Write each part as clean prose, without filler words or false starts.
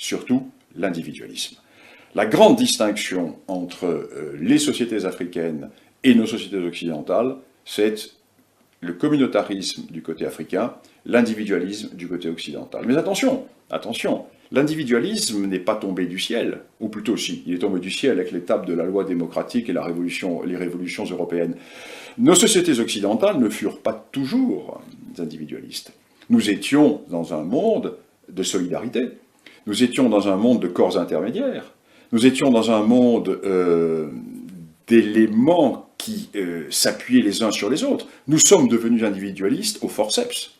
surtout l'individualisme. La grande distinction entre les sociétés africaines et nos sociétés occidentales, c'est le communautarisme du côté africain, l'individualisme du côté occidental. Mais attention, attention, l'individualisme n'est pas tombé du ciel, ou plutôt si, il est tombé du ciel avec l'étape de la loi démocratique et les révolutions européennes. Nos sociétés occidentales ne furent pas toujours individualistes. Nous étions dans un monde de solidarité, nous étions dans un monde de corps intermédiaires, nous étions dans un monde d'éléments qui s'appuyaient les uns sur les autres. Nous sommes devenus individualistes au forceps.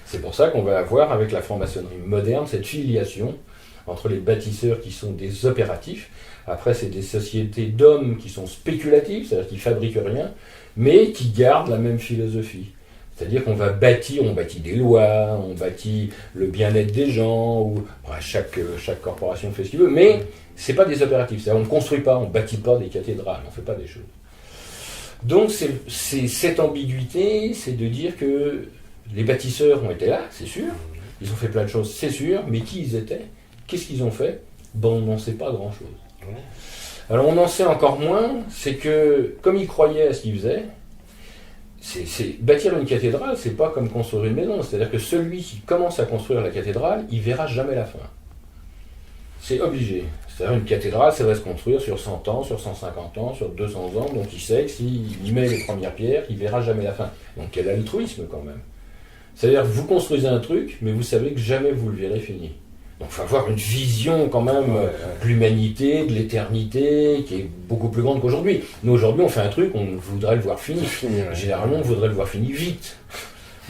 C'est pour ça qu'on va avoir avec la franc-maçonnerie moderne cette filiation entre les bâtisseurs qui sont des opératifs, après c'est des sociétés d'hommes qui sont spéculatifs, c'est-à-dire qui ne fabriquent rien, mais qui gardent la même philosophie. C'est-à-dire qu'on va bâtir, on bâtit des lois, on bâtit le bien-être des gens, ou chaque corporation fait ce qu'il veut, mais c'est pas des opératifs, c'est-à-dire on ne construit pas, on ne bâtit pas des cathédrales, on ne fait pas des choses. Donc c'est cette ambiguïté, c'est de dire que les bâtisseurs ont été là, c'est sûr, ils ont fait plein de choses, c'est sûr, mais qui ils étaient? Qu'est-ce qu'ils ont fait? Bon, on n'en sait pas grand-chose. Alors on en sait encore moins, c'est que, comme ils croyaient à ce qu'ils faisaient, bâtir une cathédrale, c'est pas comme construire une maison, c'est-à-dire que celui qui commence à construire la cathédrale, il verra jamais la fin. C'est obligé. C'est-à-dire une cathédrale, ça va se construire sur 100 ans, sur 150 ans, sur 200 ans, donc il sait que s'il met les premières pierres, il verra jamais la fin. Donc quel altruisme quand même. C'est-à-dire que vous construisez un truc, mais vous savez que jamais vous le verrez fini. Donc il faut avoir une vision quand même de l'humanité, de l'éternité, qui est beaucoup plus grande qu'aujourd'hui. Nous aujourd'hui on fait un truc, on voudrait le voir fini. Généralement on voudrait le voir fini vite.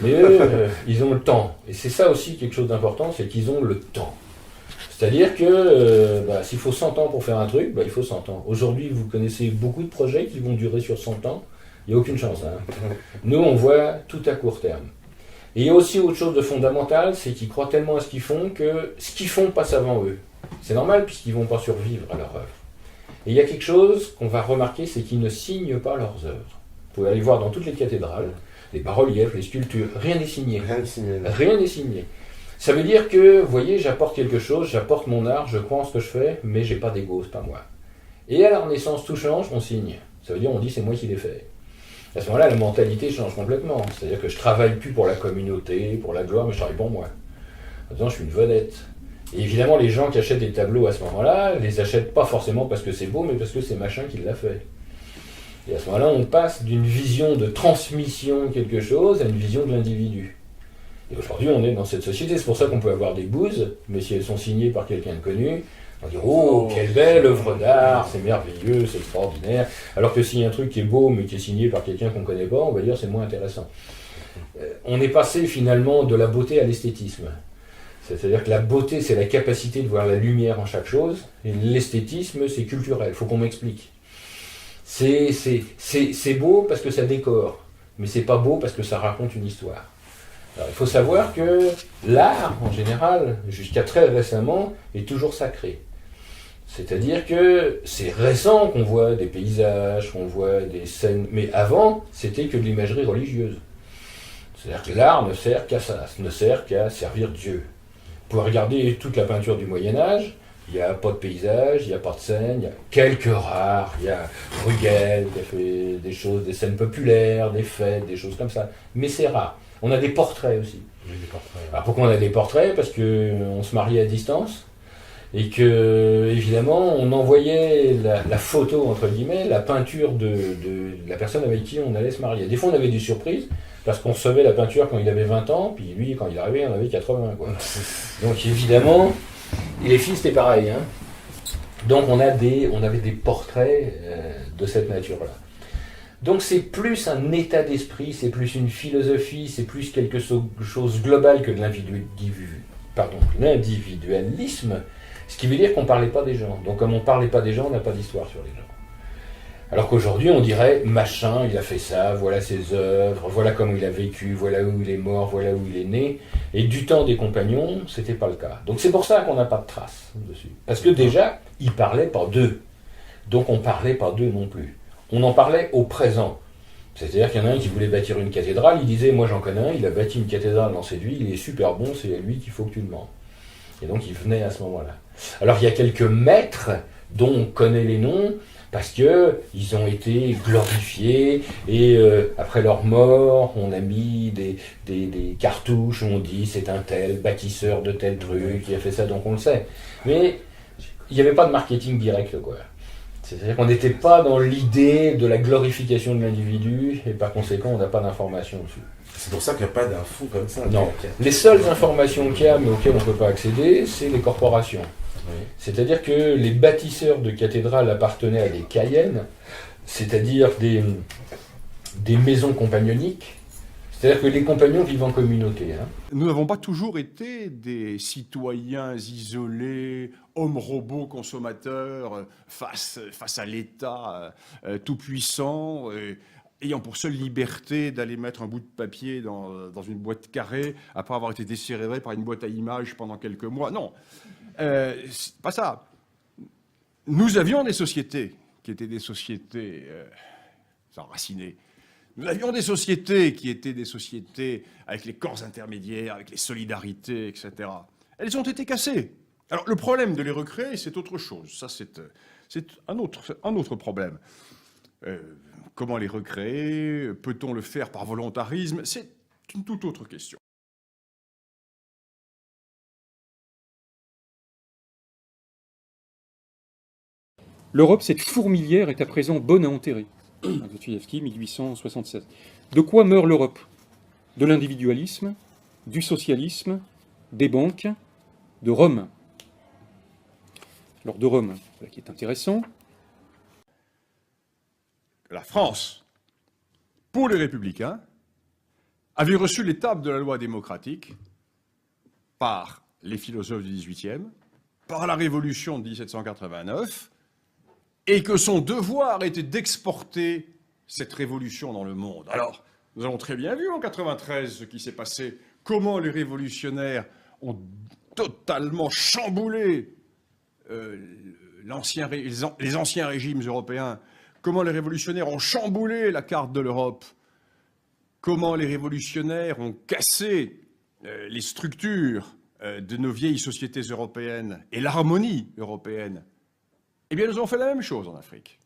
Mais eux, ils ont le temps. Et c'est ça aussi quelque chose d'important, c'est qu'ils ont le temps. C'est-à-dire que s'il faut 100 ans pour faire un truc, il faut 100 ans. Aujourd'hui vous connaissez beaucoup de projets qui vont durer sur 100 ans, il n'y a aucune chance. Nous on voit tout à court terme. Et il y a aussi autre chose de fondamental, c'est qu'ils croient tellement à ce qu'ils font que ce qu'ils font passe avant eux. C'est normal puisqu'ils ne vont pas survivre à leur œuvre. Et il y a quelque chose qu'on va remarquer, c'est qu'ils ne signent pas leurs œuvres. Vous pouvez aller voir dans toutes les cathédrales, les bas-reliefs, les sculptures, rien n'est signé. Rien n'est signé. Ça veut dire que, vous voyez, j'apporte quelque chose, j'apporte mon art, je crois en ce que je fais, mais j'ai pas d'ego, c'est pas moi. Et à la Renaissance, tout change, on signe. Ça veut dire on dit c'est moi qui l'ai fait. À ce moment-là, la mentalité change complètement. C'est-à-dire que je ne travaille plus pour la communauté, pour la gloire, mais je travaille pour moi. Maintenant, je suis une vedette. Et évidemment, les gens qui achètent des tableaux à ce moment-là, les achètent pas forcément parce que c'est beau, mais parce que c'est machin qui l'a fait. Et à ce moment-là, on passe d'une vision de transmission de quelque chose à une vision de l'individu. Et aujourd'hui, on est dans cette société. C'est pour ça qu'on peut avoir des bouses, mais si elles sont signées par quelqu'un de connu, on va dire « Oh, quelle belle œuvre d'art, c'est merveilleux, c'est extraordinaire ». Alors que s'il y a un truc qui est beau, mais qui est signé par quelqu'un qu'on ne connaît pas, on va dire « c'est moins intéressant ». On est passé finalement de la beauté à l'esthétisme. C'est-à-dire que la beauté, c'est la capacité de voir la lumière en chaque chose, et l'esthétisme, c'est culturel, il faut qu'on m'explique. C'est beau parce que ça décore, mais c'est pas beau parce que ça raconte une histoire. Alors, il faut savoir que l'art, en général, jusqu'à très récemment, est toujours sacré. C'est-à-dire que c'est récent qu'on voit des paysages, qu'on voit des scènes, mais avant, c'était que de l'imagerie religieuse. C'est-à-dire que l'art ne sert qu'à ça, ne sert qu'à servir Dieu. Vous pouvez regarder toute la peinture du Moyen-Âge, il n'y a pas de paysage, il n'y a pas de scène, il y a quelques rares, il y a Bruegel qui a fait des choses, des scènes populaires, des fêtes, des choses comme ça, mais c'est rare. On a des portraits aussi. Oui, des portraits. Alors pourquoi on a des portraits? Parce qu'on se mariait à distance, et que, évidemment, on envoyait la photo, entre guillemets, la peinture de la personne avec qui on allait se marier. Des fois, on avait des surprises, parce qu'on recevait la peinture quand il avait 20 ans, puis lui, quand il arrivait, on avait 80, quoi. Donc, évidemment, et les filles, c'était pareil, hein. Donc, on avait des portraits de cette nature-là. Donc, c'est plus un état d'esprit, c'est plus une philosophie, c'est plus quelque chose global que de l'individualisme, ce qui veut dire qu'on ne parlait pas des gens. Donc, comme on ne parlait pas des gens, on n'a pas d'histoire sur les gens. Alors qu'aujourd'hui, on dirait, machin, il a fait ça, voilà ses œuvres, voilà comment il a vécu, voilà où il est mort, voilà où il est né. Et du temps des compagnons, c'était pas le cas. Donc c'est pour ça qu'on n'a pas de traces dessus. Parce que déjà, ils parlaient pas d'eux. Donc on parlait pas d'eux non plus. On en parlait au présent. C'est-à-dire qu'il y en a un qui voulait bâtir une cathédrale, il disait, moi j'en connais un, il a bâti une cathédrale dans cette ville, il est super bon, c'est à lui qu'il faut que tu demandes. Et donc il venait à ce moment-là. Alors il y a quelques maîtres dont on connaît les noms, parce qu'ils ont été glorifiés, et après leur mort, on a mis des cartouches où on dit c'est un tel bâtisseur de tel truc qui a fait ça, donc on le sait. Mais il n'y avait pas de marketing direct, quoi. C'est-à-dire qu'on n'était pas dans l'idée de la glorification de l'individu, et par conséquent, on n'a pas d'informations dessus. C'est pour ça qu'il n'y a pas d'infos comme ça. Non. Les seules informations qu'il y a, mais auxquelles on ne peut pas accéder, c'est les corporations. Oui. C'est-à-dire que les bâtisseurs de cathédrales appartenaient à des cayennes, c'est-à-dire des maisons compagnoniques. C'est-à-dire que les compagnons vivent en communauté. Hein. Nous n'avons pas toujours été des citoyens isolés, hommes-robots consommateurs, face à l'État tout-puissant, ayant pour seule liberté d'aller mettre un bout de papier dans une boîte carrée, après avoir été desserré par une boîte à images pendant quelques mois. Non, c'est pas ça. Nous avions des sociétés qui étaient des sociétés enracinées. Nous avions des sociétés qui étaient des sociétés avec les corps intermédiaires, avec les solidarités, etc. Elles ont été cassées. Alors le problème de les recréer, c'est autre chose. Ça, c'est un autre problème. Comment les recréer? Peut-on le faire par volontarisme? C'est une toute autre question. L'Europe, cette fourmilière, est à présent bonne à enterrer. Dostoïevski, 1876. De quoi meurt l'Europe? De l'individualisme, du socialisme, des banques, de Rome. Alors de Rome, voilà qui est intéressant. La France, pour les républicains, avait reçu l'étape de la loi démocratique par les philosophes du XVIIIe, par la Révolution de 1789, et que son devoir était d'exporter cette révolution dans le monde. Alors, nous avons très bien vu en 93 ce qui s'est passé, comment les révolutionnaires ont totalement chamboulé les anciens régimes européens, comment les révolutionnaires ont chamboulé la carte de l'Europe, comment les révolutionnaires ont cassé les structures de nos vieilles sociétés européennes et l'harmonie européenne. Eh bien, nous avons fait la même chose en Afrique.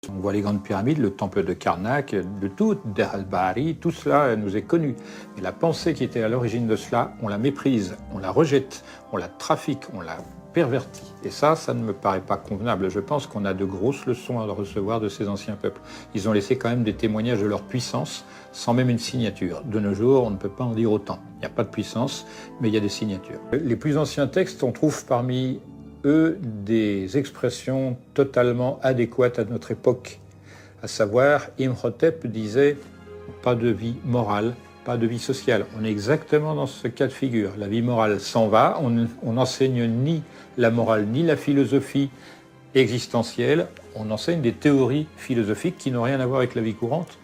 On voit les grandes pyramides, le temple de Karnak, de tout, Deir el-Bahari, tout cela nous est connu. Mais la pensée qui était à l'origine de cela, on la méprise, on la rejette, on la trafique, on la pervertit. Et ça ne me paraît pas convenable. Je pense qu'on a de grosses leçons à recevoir de ces anciens peuples. Ils ont laissé quand même des témoignages de leur puissance, sans même une signature. De nos jours, on ne peut pas en dire autant. Il n'y a pas de puissance, mais il y a des signatures. Les plus anciens textes, on trouve parmi eux des expressions totalement adéquates à notre époque. À savoir, Imhotep disait « pas de vie morale, pas de vie sociale ». On est exactement dans ce cas de figure. La vie morale s'en va, on n'enseigne ni la morale ni la philosophie existentielle, on enseigne des théories philosophiques qui n'ont rien à voir avec la vie courante.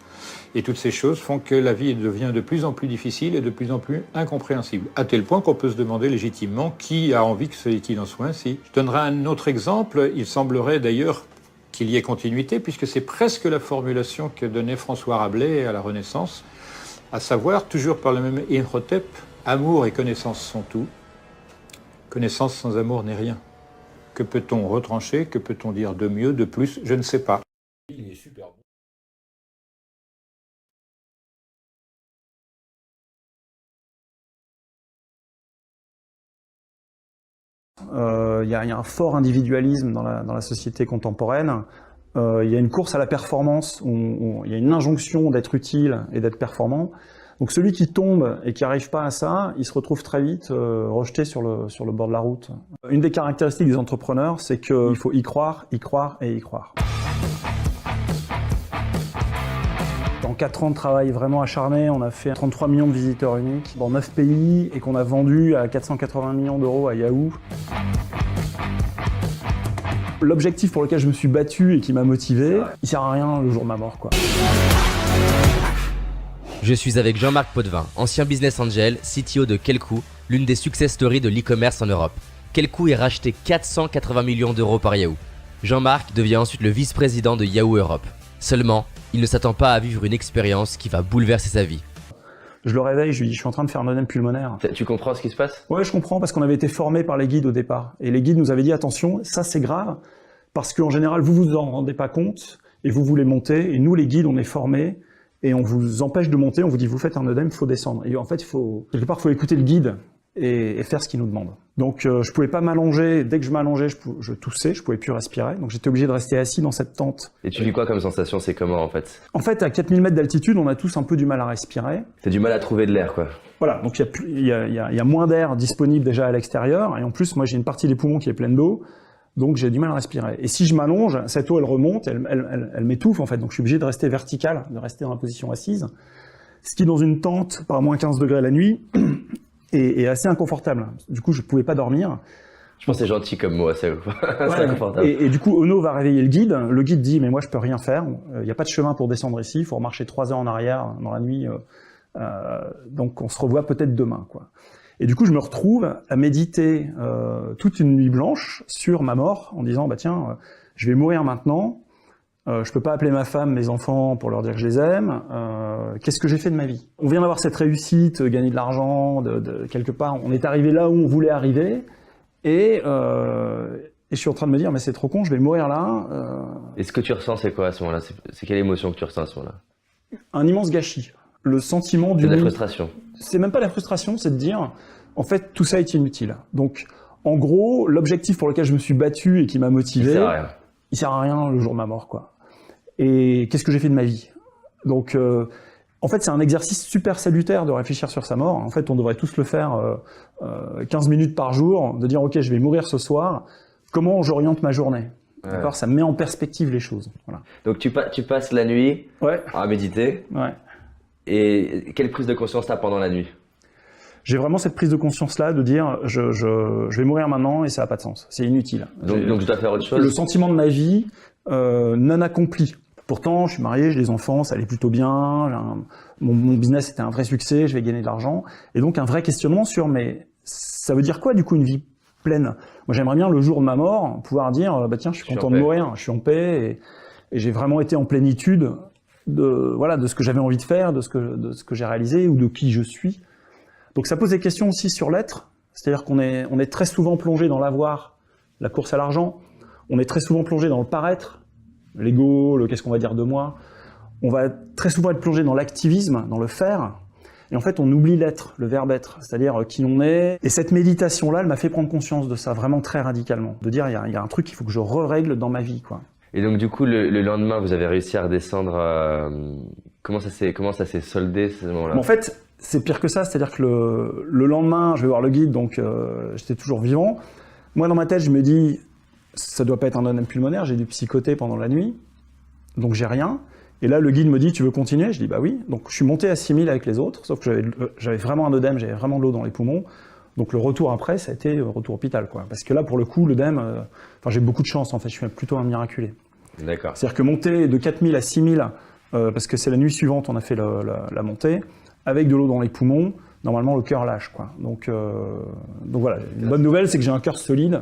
Et toutes ces choses font que la vie devient de plus en plus difficile et de plus en plus incompréhensible. À tel point qu'on peut se demander légitimement qui a envie qu'il en soit ainsi. Je donnerai un autre exemple. Il semblerait d'ailleurs qu'il y ait continuité, puisque c'est presque la formulation que donnait François Rabelais à la Renaissance, à savoir, toujours par le même Imhotep, amour et connaissance sont tout. Connaissance sans amour n'est rien. Que peut-on retrancher? Que peut-on dire de mieux, de plus? Je ne sais pas. Il est super bon. Il y a un fort individualisme dans la société contemporaine. Il y a une course à la performance, il y a une injonction d'être utile et d'être performant. Donc celui qui tombe et qui n'arrive pas à ça, il se retrouve très vite rejeté sur le bord de la route. Une des caractéristiques des entrepreneurs, c'est qu'il faut y croire et y croire. En 4 ans de travail vraiment acharné, on a fait 33 millions de visiteurs uniques dans 9 pays et qu'on a vendu à 480 millions d'euros à Yahoo. L'objectif pour lequel je me suis battu et qui m'a motivé, il sert à rien le jour de ma mort, quoi. Je suis avec Jean-Marc Potvin, ancien business angel, CTO de Quelcoo, l'une des success stories de l'e-commerce en Europe. Quelcoo est racheté 480 millions d'euros par Yahoo. Jean-Marc devient ensuite le vice-président de Yahoo Europe. Seulement, il ne s'attend pas à vivre une expérience qui va bouleverser sa vie. Je le réveille, je lui dis, je suis en train de faire un œdème pulmonaire. Tu comprends ce qui se passe? Ouais, je comprends, parce qu'on avait été formés par les guides au départ. Et les guides nous avaient dit, attention, ça c'est grave, parce qu'en général, vous vous en rendez pas compte, et vous voulez monter, et nous les guides, on est formés, et on vous empêche de monter, on vous dit, vous faites un œdème, il faut descendre. Et en fait, quelque part, il faut écouter le guide, et faire ce qu'il nous demande. Donc je pouvais pas m'allonger, dès que je m'allongeais, je toussais, je pouvais plus respirer, donc j'étais obligé de rester assis dans cette tente. Et tu vis quoi comme sensation? C'est comment en fait? En fait, à 4000 mètres d'altitude, on a tous un peu du mal à respirer. T'as du mal à trouver de l'air quoi. Voilà, donc il y a moins d'air disponible déjà à l'extérieur, et en plus, moi j'ai une partie des poumons qui est pleine d'eau, donc j'ai du mal à respirer. Et si je m'allonge, cette eau elle remonte, elle m'étouffe en fait, donc je suis obligé de rester vertical, de rester dans la position assise, ce qui dans une tente par moins 15 degrés la nuit est assez inconfortable. Du coup, je pouvais pas dormir. Je pense que c'est gentil comme mot, c'est inconfortable. Et du coup, Ono va réveiller le guide. Le guide dit, mais moi je peux rien faire, il n'y a pas de chemin pour descendre ici, il faut marcher 3 heures en arrière dans la nuit, donc on se revoit peut-être demain, quoi. Et du coup, je me retrouve à méditer toute une nuit blanche sur ma mort, en disant, bah tiens, je vais mourir maintenant, je peux pas appeler ma femme, mes enfants pour leur dire que je les aime, qu'est-ce que j'ai fait de ma vie? On vient d'avoir cette réussite, gagner de l'argent, quelque part, on est arrivé là où on voulait arriver, et je suis en train de me dire, mais c'est trop con, je vais mourir là. Et ce que tu ressens, c'est quoi à ce moment-là? C'est quelle émotion que tu ressens à ce moment-là? Un immense gâchis. Le sentiment du... C'est de la frustration. C'est même pas la frustration, c'est de dire, en fait, tout ça est inutile. Donc, en gros, l'objectif pour lequel je me suis battu et qui m'a motivé, il sert à rien le jour de ma mort, quoi. Et qu'est-ce que j'ai fait de ma vie? Donc, en fait, c'est un exercice super salutaire de réfléchir sur sa mort. En fait, on devrait tous le faire 15 minutes par jour, de dire, ok, je vais mourir ce soir, comment j'oriente ma journée? Ouais. D'accord, ça met en perspective les choses. Voilà. Donc, tu passes la nuit à méditer. Ouais. Et quelle prise de conscience t'as pendant la nuit? J'ai vraiment cette prise de conscience-là de dire je vais mourir maintenant et ça n'a pas de sens, c'est inutile. Donc je dois faire autre chose? Le sentiment de ma vie non accompli. Pourtant, je suis marié, j'ai des enfants, ça allait plutôt bien, mon business était un vrai succès, je vais gagner de l'argent. Et donc un vrai questionnement sur, mais ça veut dire quoi du coup une vie pleine? Moi j'aimerais bien le jour de ma mort pouvoir dire, bah tiens, je suis content de mourir, je suis en paix et j'ai vraiment été en plénitude de ce que j'avais envie de faire, de ce que j'ai réalisé ou de qui je suis. Donc ça pose des questions aussi sur l'être, c'est-à-dire qu'on est très souvent plongé dans l'avoir, la course à l'argent, on est très souvent plongé dans le paraître, l'ego, le qu'est-ce qu'on va dire de moi, on va très souvent être plongé dans l'activisme, dans le faire, et en fait on oublie l'être, le verbe être, c'est-à-dire qui on est. Et cette méditation-là, elle m'a fait prendre conscience de ça, vraiment très radicalement, de dire il y a un truc qu'il faut que je règle dans ma vie, quoi. Et donc du coup, le lendemain, vous avez réussi à redescendre. Comment ça s'est soldé ce moment-là? En fait, c'est pire que ça, c'est-à-dire que le lendemain, je vais voir le guide, donc j'étais toujours vivant. Moi, dans ma tête, je me dis, ça doit pas être un œdème pulmonaire, j'ai dû psychoter pendant la nuit, donc j'ai rien. Et là, le guide me dit, tu veux continuer? Je dis, bah oui. Donc je suis monté à 6000 avec les autres, sauf que j'avais vraiment un œdème, j'avais vraiment de l'eau dans les poumons. Donc le retour après, ça a été retour hôpital, quoi. Parce que là, pour le coup, l'œdème, j'ai beaucoup de chance, en fait, je suis plutôt un miraculé. D'accord. C'est-à-dire que monter de 4000 à 6000, parce que c'est la nuit suivante, on a fait la montée, avec de l'eau dans les poumons, normalement le cœur lâche, quoi. Donc voilà, une bonne nouvelle, c'est que j'ai un cœur solide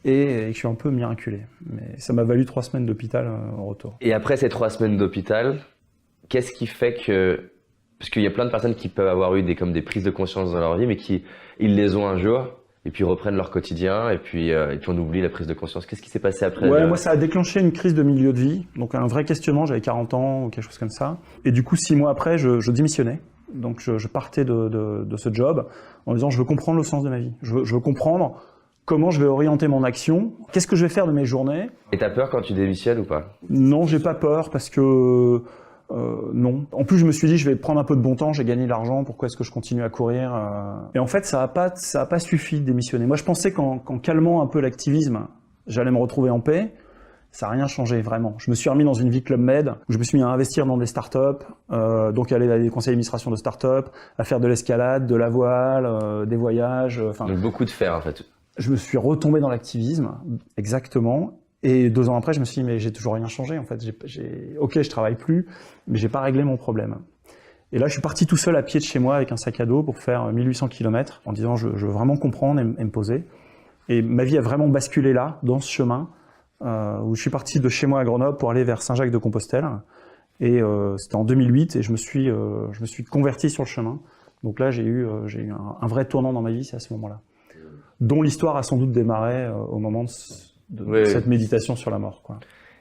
et que je suis un peu miraculé. Mais ça m'a valu 3 semaines d'hôpital au retour. Et après ces 3 semaines d'hôpital, qu'est-ce qui fait que... Parce qu'il y a plein de personnes qui peuvent avoir eu des prises de conscience dans leur vie, mais ils les ont un jour, et puis reprennent leur quotidien, et puis on oublie la prise de conscience. Qu'est-ce qui s'est passé après? Ouais, moi ça a déclenché une crise de milieu de vie, donc un vrai questionnement, j'avais 40 ans ou quelque chose comme ça. Et du coup, 6 mois après, je démissionnais. Donc je partais de ce job en disant je veux comprendre le sens de ma vie. Je veux comprendre comment je vais orienter mon action, qu'est-ce que je vais faire de mes journées. Et t'as peur quand tu démissionnes ou pas? Non, j'ai pas peur parce que... non. En plus, je me suis dit, je vais prendre un peu de bon temps, j'ai gagné de l'argent, pourquoi est-ce que je continue à courir? Et en fait, ça a pas suffi de démissionner. Moi, je pensais qu'en calmant un peu l'activisme, j'allais me retrouver en paix. Ça n'a rien changé, vraiment. Je me suis remis dans une vie Club Med, où je me suis mis à investir dans des startups, donc à aller à des conseils d'administration de startups, à faire de l'escalade, de la voile, des voyages. Donc beaucoup de faire, en fait. Je me suis retombé dans l'activisme, exactement. Et 2 ans après, je me suis dit, mais j'ai toujours rien changé, en fait. Ok, je travaille plus, mais j'ai pas réglé mon problème. Et là, je suis parti tout seul à pied de chez moi avec un sac à dos pour faire 1800 km en disant, je veux vraiment comprendre et me poser. Et ma vie a vraiment basculé là, dans ce chemin, où je suis parti de chez moi à Grenoble pour aller vers Saint-Jacques-de-Compostelle. Et c'était en 2008 et je me suis converti sur le chemin. Donc là, j'ai eu un vrai tournant dans ma vie, c'est à ce moment-là. Dont l'histoire a sans doute démarré au moment de cette méditation sur la mort, quoi.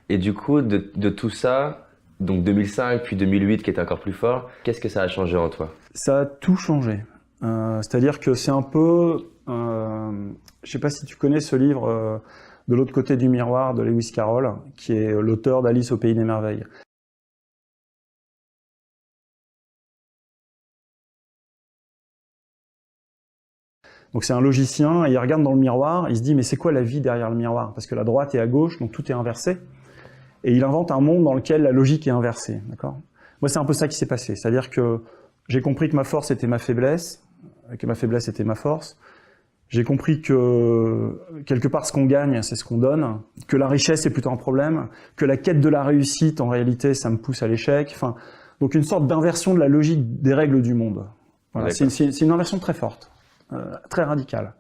Et du coup, de tout ça, donc 2005 puis 2008 qui était encore plus fort, qu'est-ce que ça a changé en toi? Ça a tout changé. C'est-à-dire que c'est un peu... je sais pas si tu connais ce livre De l'autre côté du miroir de Lewis Carroll, qui est l'auteur d'Alice au pays des merveilles. Donc c'est un logicien, et il regarde dans le miroir, il se dit mais c'est quoi la vie derrière le miroir? Parce que la droite est à gauche, donc tout est inversé. Et il invente un monde dans lequel la logique est inversée, d'accord? Moi c'est un peu ça qui s'est passé, c'est-à-dire que j'ai compris que ma force était ma faiblesse, que ma faiblesse était ma force. J'ai compris que quelque part ce qu'on gagne, c'est ce qu'on donne, que la richesse est plutôt un problème, que la quête de la réussite, en réalité, ça me pousse à l'échec. Enfin, donc une sorte d'inversion de la logique des règles du monde. Voilà, c'est une inversion très forte. Très radical.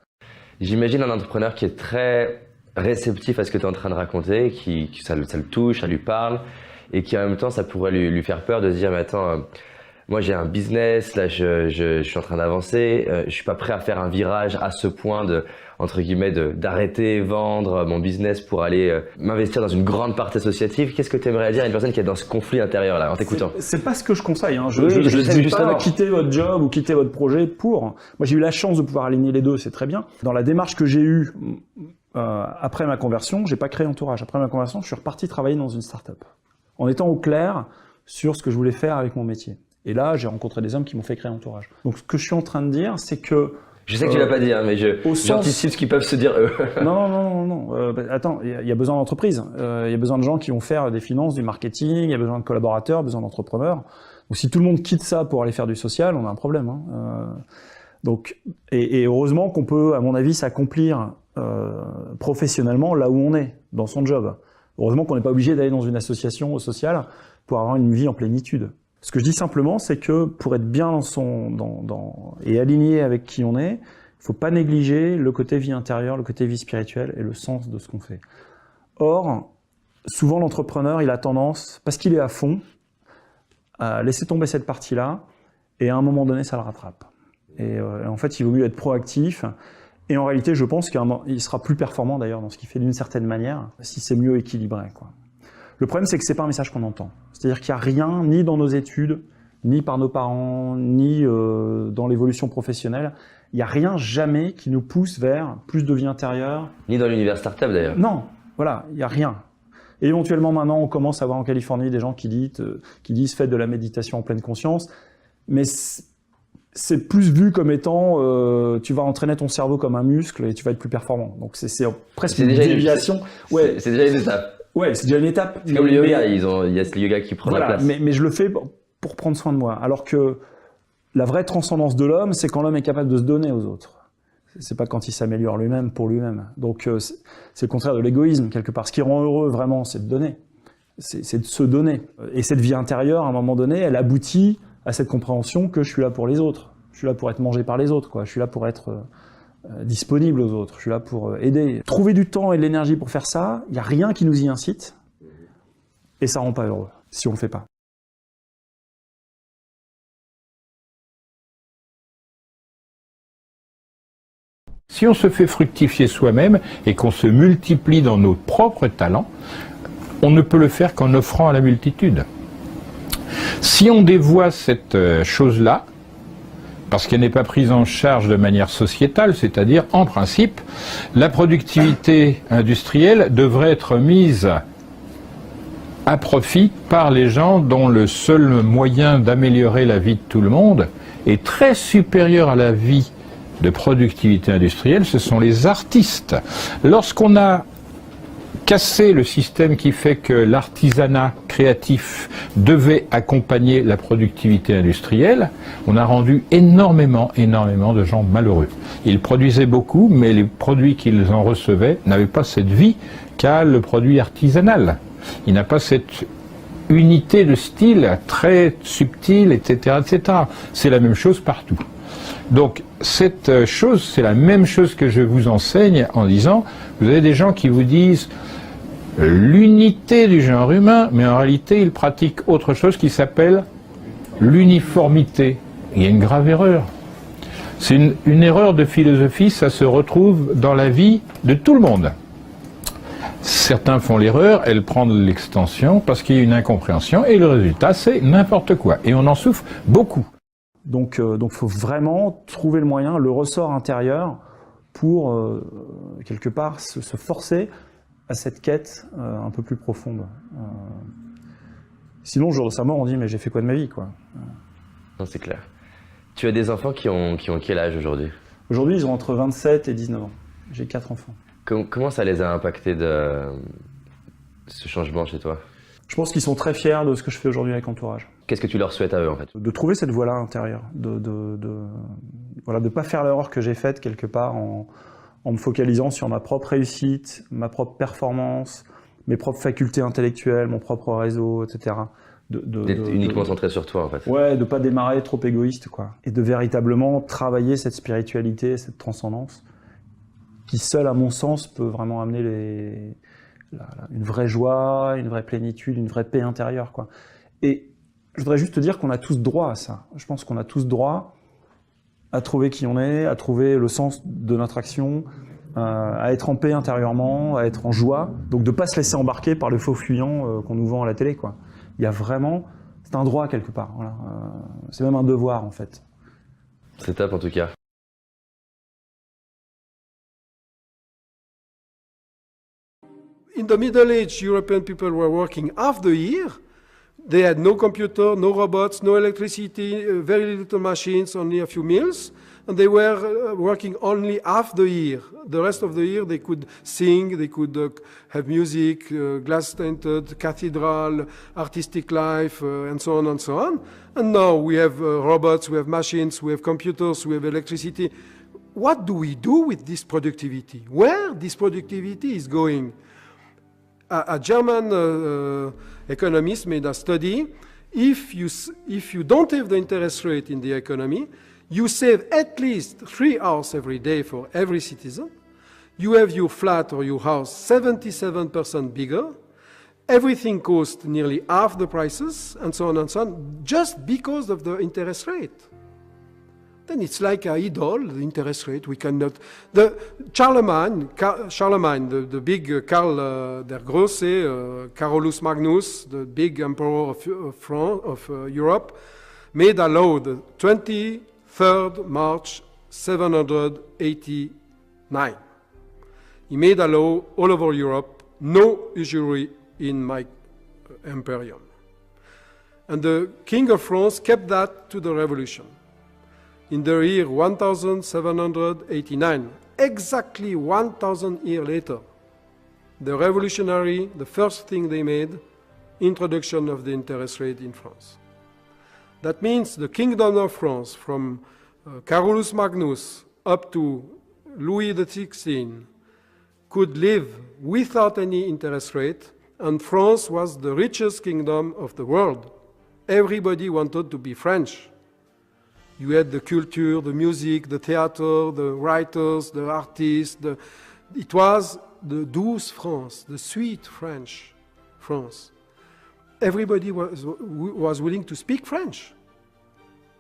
J'imagine un entrepreneur qui est très réceptif à ce que tu es en train de raconter, qui ça le touche, ça lui parle, et qui en même temps ça pourrait lui faire peur de se dire mais attends, moi j'ai un business, là je suis en train d'avancer, je suis pas prêt à faire un virage à ce point de, entre guillemets, d'arrêter, vendre mon business pour aller m'investir dans une grande partie associative. Qu'est-ce que tu aimerais dire à une personne qui est dans ce conflit intérieur là en t'écoutant? C'est pas ce que je conseille, hein. Je ne dis pas quitter votre job ou quitter votre projet pour. Moi j'ai eu la chance de pouvoir aligner les deux, c'est très bien. Dans la démarche que j'ai eue après ma conversion, j'ai pas créé Entourage. Après ma conversion, je suis reparti travailler dans une start-up en étant au clair sur ce que je voulais faire avec mon métier. Et là, j'ai rencontré des hommes qui m'ont fait créer Entourage. Donc ce que je suis en train de dire, c'est que... Je sais que tu l'as pas dit, hein, mais j'anticipe ce qu'ils peuvent se dire eux. Non. Attends, il y a besoin d'entreprises. Il y a besoin de gens qui vont faire des finances, du marketing, il y a besoin de collaborateurs, besoin d'entrepreneurs. Donc si tout le monde quitte ça pour aller faire du social, on a un problème, hein. Donc, et heureusement qu'on peut, à mon avis, s'accomplir professionnellement là où on est, dans son job. Heureusement qu'on n'est pas obligé d'aller dans une association sociale pour avoir une vie en plénitude. Ce que je dis simplement, c'est que pour être bien et aligné avec qui on est, il ne faut pas négliger le côté vie intérieure, le côté vie spirituelle et le sens de ce qu'on fait. Or, souvent l'entrepreneur, il a tendance, parce qu'il est à fond, à laisser tomber cette partie-là, et à un moment donné, ça le rattrape. Et en fait, il vaut mieux être proactif. Et en réalité, je pense qu'il sera plus performant d'ailleurs dans ce qu'il fait d'une certaine manière, si c'est mieux équilibré, quoi. Le problème, c'est que c'est pas un message qu'on entend. C'est-à-dire qu'il n'y a rien, ni dans nos études, ni par nos parents, ni dans l'évolution professionnelle, il n'y a rien jamais qui nous pousse vers plus de vie intérieure. Ni dans l'univers startup d'ailleurs. Non, voilà, il n'y a rien. Et éventuellement maintenant, on commence à voir en Californie des gens qui disent faites de la méditation en pleine conscience, mais c'est plus vu comme étant tu vas entraîner ton cerveau comme un muscle et tu vas être plus performant. Donc c'est presque une déviation. Ouais, c'est déjà une étape. Ouais, c'est déjà une étape. C'est comme le yoga, il y a ce yoga qui prend la place. Mais je le fais pour prendre soin de moi. Alors que la vraie transcendance de l'homme, c'est quand l'homme est capable de se donner aux autres. C'est pas quand il s'améliore lui-même pour lui-même. Donc c'est le contraire de l'égoïsme quelque part. Ce qui rend heureux vraiment, c'est de donner. C'est de se donner. Et cette vie intérieure, à un moment donné, elle aboutit à cette compréhension que je suis là pour les autres. Je suis là pour être mangé par les autres, quoi. Je suis là pour être disponible aux autres. Je suis là pour aider. Trouver du temps et de l'énergie pour faire ça, il n'y a rien qui nous y incite. Et ça rend pas heureux, si on le fait pas. Si on se fait fructifier soi-même et qu'on se multiplie dans nos propres talents, on ne peut le faire qu'en offrant à la multitude. Si on dévoie cette chose-là, parce qu'elle n'est pas prise en charge de manière sociétale, c'est-à-dire, en principe, la productivité industrielle devrait être mise à profit par les gens dont le seul moyen d'améliorer la vie de tout le monde est très supérieur à la vie de productivité industrielle, ce sont les artistes. Lorsqu'on a cassé le système qui fait que l'artisanat créatif devait accompagner la productivité industrielle. On a rendu énormément de gens malheureux. Ils produisaient beaucoup, mais les produits qu'ils en recevaient n'avaient pas cette vie qu'a le produit artisanal. Il n'a pas cette unité de style très subtile, etc., etc. C'est la même chose partout. Donc cette chose, c'est la même chose que je vous enseigne en disant, vous avez des gens qui vous disent l'unité du genre humain, mais en réalité ils pratiquent autre chose qui s'appelle l'uniformité. Il y a une grave erreur. C'est une erreur de philosophie, ça se retrouve dans la vie de tout le monde. Certains font l'erreur, elles prennent l'extension parce qu'il y a une incompréhension et le résultat c'est n'importe quoi. Et on en souffre beaucoup. Donc faut vraiment trouver le moyen, le ressort intérieur pour quelque part se forcer à cette quête un peu plus profonde. Sinon, le jour de sa mort, on dit mais j'ai fait quoi de ma vie, quoi. Non, c'est clair. Tu as des enfants qui ont quel âge aujourd'hui? Aujourd'hui, ils ont entre 27 et 19 ans. J'ai 4 enfants. Comment ça les a impactés de ce changement chez toi? Je pense qu'ils sont très fiers de ce que je fais aujourd'hui avec Entourage. Qu'est-ce que tu leur souhaites à eux en fait? De trouver cette voie-là intérieure, voilà, de pas faire l'erreur que j'ai faite quelque part en me focalisant sur ma propre réussite, ma propre performance, mes propres facultés intellectuelles, mon propre réseau, etc. D'être uniquement centré sur toi en fait. Ouais, de pas démarrer trop égoïste, quoi. Et de véritablement travailler cette spiritualité, cette transcendance, qui seule, à mon sens, peut vraiment amener une vraie joie, une vraie plénitude, une vraie paix intérieure, quoi. Et je voudrais juste te dire qu'on a tous droit à ça. Je pense qu'on a tous droit à trouver qui on est, à trouver le sens de notre action, à être en paix intérieurement, à être en joie. Donc de ne pas se laisser embarquer par le faux fuyant qu'on nous vend à la télé, quoi. Il y a vraiment... C'est un droit quelque part. Voilà. C'est même un devoir, en fait. C'est top en tout cas. In the Middle Age, European people were working half the year. They had no computer, no robots, no electricity, very little machines, only a few mills. And they were working only half the year. The rest of the year they could sing, they could have music, glass-tinted, cathedral, artistic life, and so on and so on. And now we have robots, we have machines, we have computers, we have electricity. What do we do with this productivity? Where this productivity is going? A German economist made a study. If you don't have the interest rate in the economy, you save at least 3 hours every day for every citizen. You have your flat or your house 77% bigger. Everything costs nearly half the prices, and so on, just because of the interest rate. Then it's like an idol, the interest rate. We cannot. Charlemagne, the big Karl der Große, Carolus Magnus, the big emperor of Europe, made a law the 23rd March 789. He made a law all over Europe: no usury in my imperium. And the King of France kept that to the Revolution. In the year 1789, exactly 1,000 years later, the first thing they made, introduction of the interest rate in France. That means the Kingdom of France, from Carolus Magnus up to Louis XVI, could live without any interest rate, and France was the richest kingdom of the world. Everybody wanted to be French. You had the culture, the music, the theater, the writers, the artists. It was the douce France, the sweet French France. Everybody was willing to speak French.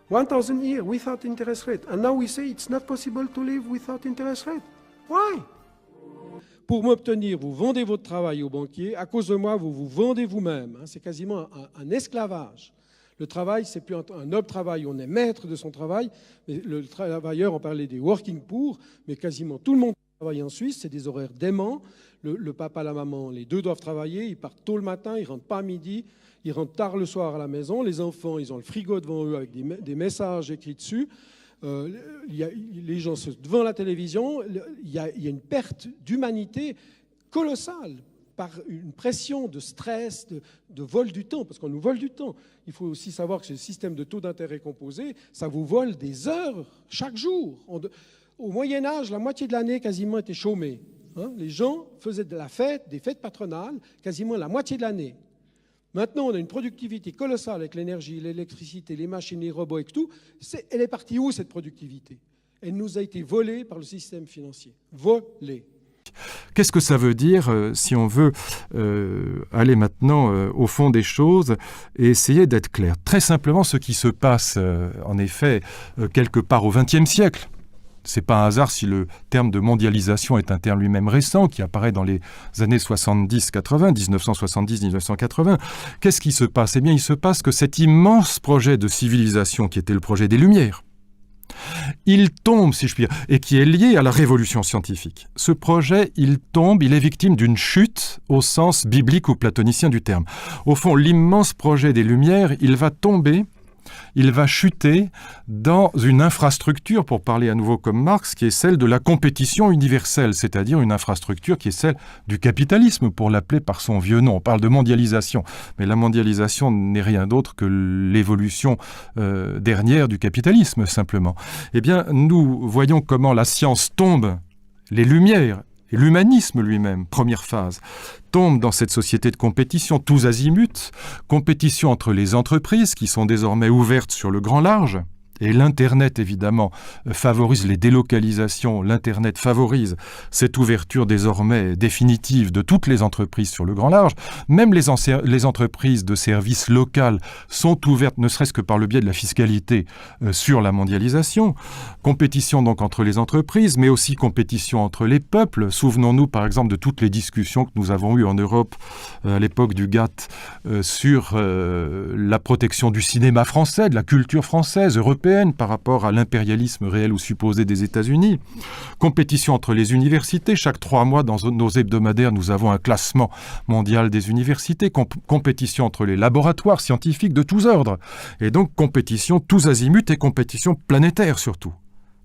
1,000 years without interest rate. And now we say it's not possible to live without interest rate. Why? Pour m'obtenir, vous vendez votre travail au banquier. À cause de moi, vous vous vendez vous-même. C'est quasiment un esclavage. Le travail, c'est plus un noble travail, on est maître de son travail. Mais le travailleur, on parlait des working poor, mais quasiment tout le monde travaille en Suisse, c'est des horaires déments. Le papa, la maman, les deux doivent travailler, ils partent tôt le matin, ils rentrent pas à midi, ils rentrent tard le soir à la maison. Les enfants, ils ont le frigo devant eux avec des messages écrits dessus. Les gens sont devant la télévision, il y a une perte d'humanité colossale. par une pression de stress, de vol du temps, parce qu'on nous vole du temps. Il faut aussi savoir que ce système de taux d'intérêt composé, ça vous vole des heures chaque jour. Au Moyen-Âge, la moitié de l'année quasiment était chômée. Les gens faisaient de la fête, des fêtes patronales, quasiment la moitié de l'année. Maintenant, on a une productivité colossale avec l'énergie, l'électricité, les machines, les robots et tout. Elle est partie où, cette productivité? Elle nous a été volée par le système financier. Volée. Qu'est-ce que ça veut dire si on veut aller maintenant au fond des choses et essayer d'être clair? Très simplement, ce qui se passe, en effet, quelque part au XXe siècle. C'est pas un hasard si le terme de mondialisation est un terme lui-même récent, qui apparaît dans les années 70-80, 1970-1980. Qu'est-ce qui se passe? Eh bien, il se passe que cet immense projet de civilisation, qui était le projet des Lumières, il tombe, si je puis dire, et qui est lié à la révolution scientifique. Ce projet, il tombe, il est victime d'une chute au sens biblique ou platonicien du terme. Au fond, l'immense projet des Lumières, il va tomber, il va chuter dans une infrastructure, pour parler à nouveau comme Marx, qui est celle de la compétition universelle, c'est-à-dire une infrastructure qui est celle du capitalisme, pour l'appeler par son vieux nom. On parle de mondialisation, mais la mondialisation n'est rien d'autre que l'évolution dernière du capitalisme, simplement. Eh bien, nous voyons comment la science tombe, les Lumières, et l'humanisme lui-même, première phase, tombe dans cette société de compétition tous azimuts, compétition entre les entreprises qui sont désormais ouvertes sur le grand large, et l'Internet, évidemment, favorise les délocalisations, l'Internet favorise cette ouverture désormais définitive de toutes les entreprises sur le grand large. Même les entreprises de services locaux sont ouvertes, ne serait-ce que par le biais de la fiscalité, sur la mondialisation. Compétition donc entre les entreprises, mais aussi compétition entre les peuples. Souvenons-nous par exemple de toutes les discussions que nous avons eues en Europe à l'époque du GATT sur la protection du cinéma français, de la culture française, européenne, par rapport à l'impérialisme réel ou supposé des États-Unis. Compétition entre les universités. Chaque 3 mois, dans nos hebdomadaires, nous avons un classement mondial des universités. Compétition entre les laboratoires scientifiques de tous ordres. Et donc, compétition tous azimuts et compétition planétaire surtout.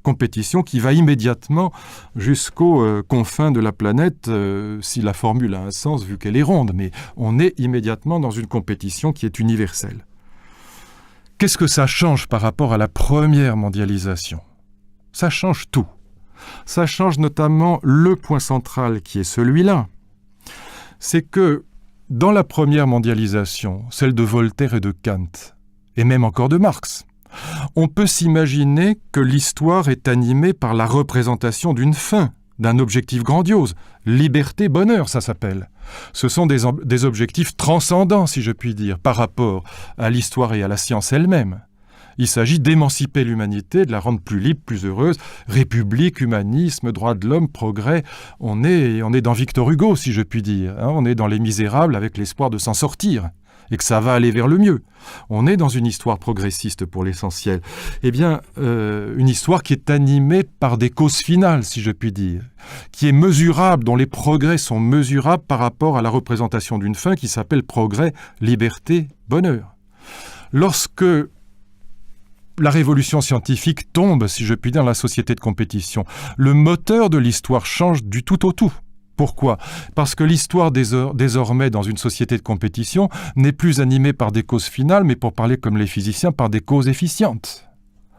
Compétition qui va immédiatement jusqu'aux confins de la planète, si la formule a un sens vu qu'elle est ronde. Mais on est immédiatement dans une compétition qui est universelle. Qu'est-ce que ça change par rapport à la première mondialisation? Ça change tout. Ça change notamment le point central qui est celui-là. C'est que dans la première mondialisation, celle de Voltaire et de Kant, et même encore de Marx, on peut s'imaginer que l'histoire est animée par la représentation d'une fin, d'un objectif grandiose. Liberté, bonheur, ça s'appelle. Ce sont des objectifs transcendants, si je puis dire, par rapport à l'histoire et à la science elle-même. Il s'agit d'émanciper l'humanité, de la rendre plus libre, plus heureuse. République, humanisme, droits de l'homme, progrès. On est dans Victor Hugo, si je puis dire. On est dans Les Misérables avec l'espoir de s'en sortir et que ça va aller vers le mieux. On est dans une histoire progressiste pour l'essentiel. Eh bien, une histoire qui est animée par des causes finales, si je puis dire, qui est mesurable, dont les progrès sont mesurables par rapport à la représentation d'une fin qui s'appelle progrès, liberté, bonheur. Lorsque la révolution scientifique tombe, si je puis dire, dans la société de compétition, le moteur de l'histoire change du tout au tout. Pourquoi? Parce que l'histoire désormais dans une société de compétition n'est plus animée par des causes finales, mais pour parler comme les physiciens, par des causes efficientes.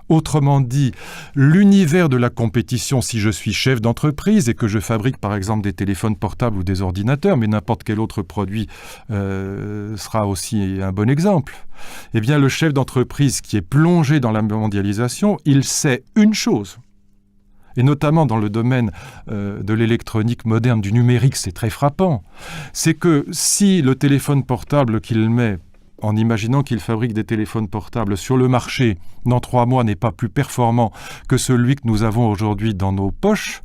Autrement dit, l'univers de la compétition, si je suis chef d'entreprise et que je fabrique par exemple des téléphones portables ou des ordinateurs, mais n'importe quel autre produit sera aussi un bon exemple, eh bien le chef d'entreprise qui est plongé dans la mondialisation, il sait une chose. Et notamment dans le domaine de l'électronique moderne, du numérique, c'est très frappant. C'est que si le téléphone portable qu'il met, en imaginant qu'il fabrique des téléphones portables sur le marché, dans 3 mois n'est pas plus performant que celui que nous avons aujourd'hui dans nos poches,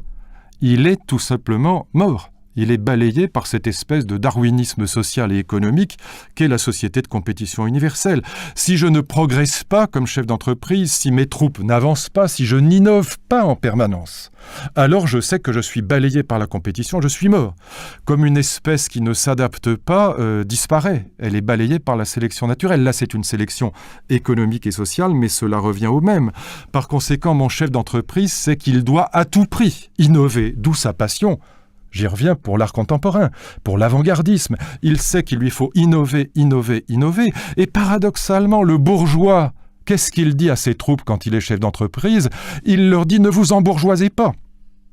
il est tout simplement mort. Il est balayé par cette espèce de darwinisme social et économique qu'est la société de compétition universelle. Si je ne progresse pas comme chef d'entreprise, si mes troupes n'avancent pas, si je n'innove pas en permanence, alors je sais que je suis balayé par la compétition, je suis mort. Comme une espèce qui ne s'adapte pas disparaît, elle est balayée par la sélection naturelle. Là, c'est une sélection économique et sociale, mais cela revient au même. Par conséquent, mon chef d'entreprise sait qu'il doit à tout prix innover, d'où sa passion. J'y reviens pour l'art contemporain, pour l'avant-gardisme. Il sait qu'il lui faut innover, innover, innover. Et paradoxalement, le bourgeois, qu'est-ce qu'il dit à ses troupes quand il est chef d'entreprise? Il leur dit « ne vous embourgeoisez pas ».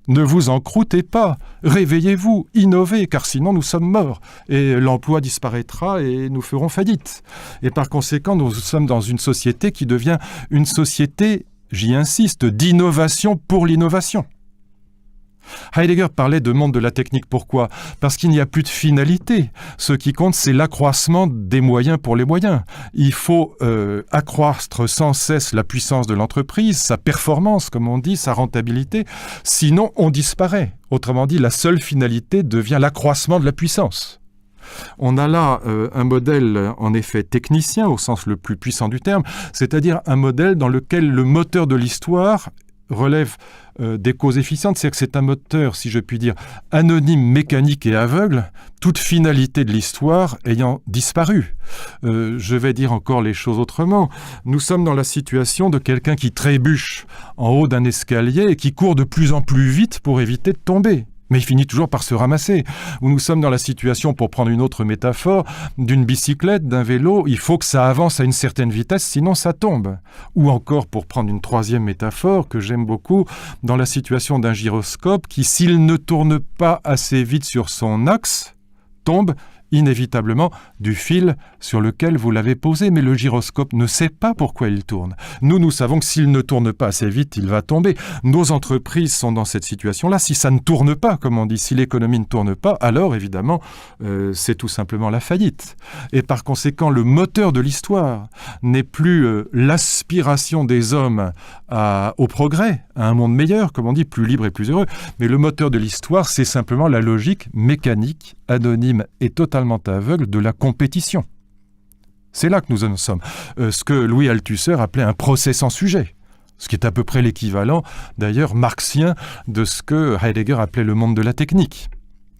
Ne vous encroûtez pas, réveillez-vous, innovez, car sinon nous sommes morts, et l'emploi disparaîtra et nous ferons faillite. Et par conséquent, nous sommes dans une société qui devient une société, j'y insiste, d'innovation pour l'innovation. Heidegger parlait de monde de la technique, pourquoi? Parce qu'il n'y a plus de finalité. Ce qui compte, c'est l'accroissement des moyens pour les moyens. Il faut accroître sans cesse la puissance de l'entreprise, sa performance, comme on dit, sa rentabilité. Sinon, on disparaît. Autrement dit, la seule finalité devient l'accroissement de la puissance. On a là un modèle, en effet, technicien, au sens le plus puissant du terme, c'est-à-dire un modèle dans lequel le moteur de l'histoire relève des causes efficientes, c'est que c'est un moteur, si je puis dire, anonyme, mécanique et aveugle, toute finalité de l'histoire ayant disparu. Je vais dire encore les choses autrement. Nous sommes dans la situation de quelqu'un qui trébuche en haut d'un escalier et qui court de plus en plus vite pour éviter de tomber. Mais il finit toujours par se ramasser. Ou nous sommes dans la situation, pour prendre une autre métaphore, d'une bicyclette, d'un vélo, il faut que ça avance à une certaine vitesse, sinon ça tombe. Ou encore, pour prendre une troisième métaphore que j'aime beaucoup, dans la situation d'un gyroscope qui, s'il ne tourne pas assez vite sur son axe, tombe inévitablement du fil sur lequel vous l'avez posé, mais le gyroscope ne sait pas pourquoi il tourne. Nous savons que s'il ne tourne pas assez vite, il va tomber. Nos entreprises sont dans cette situation-là. Si ça ne tourne pas, comme on dit, si l'économie ne tourne pas, alors évidemment, c'est tout simplement la faillite. Et par conséquent, le moteur de l'histoire n'est plus l'aspiration des hommes au progrès, à un monde meilleur, comme on dit, plus libre et plus heureux, mais le moteur de l'histoire, c'est simplement la logique mécanique, anonyme et totalement aveugle de la compétition. C'est là que nous en sommes. Ce que Louis Althusser appelait un procès sans sujet, ce qui est à peu près l'équivalent, d'ailleurs, marxien de ce que Heidegger appelait le monde de la technique.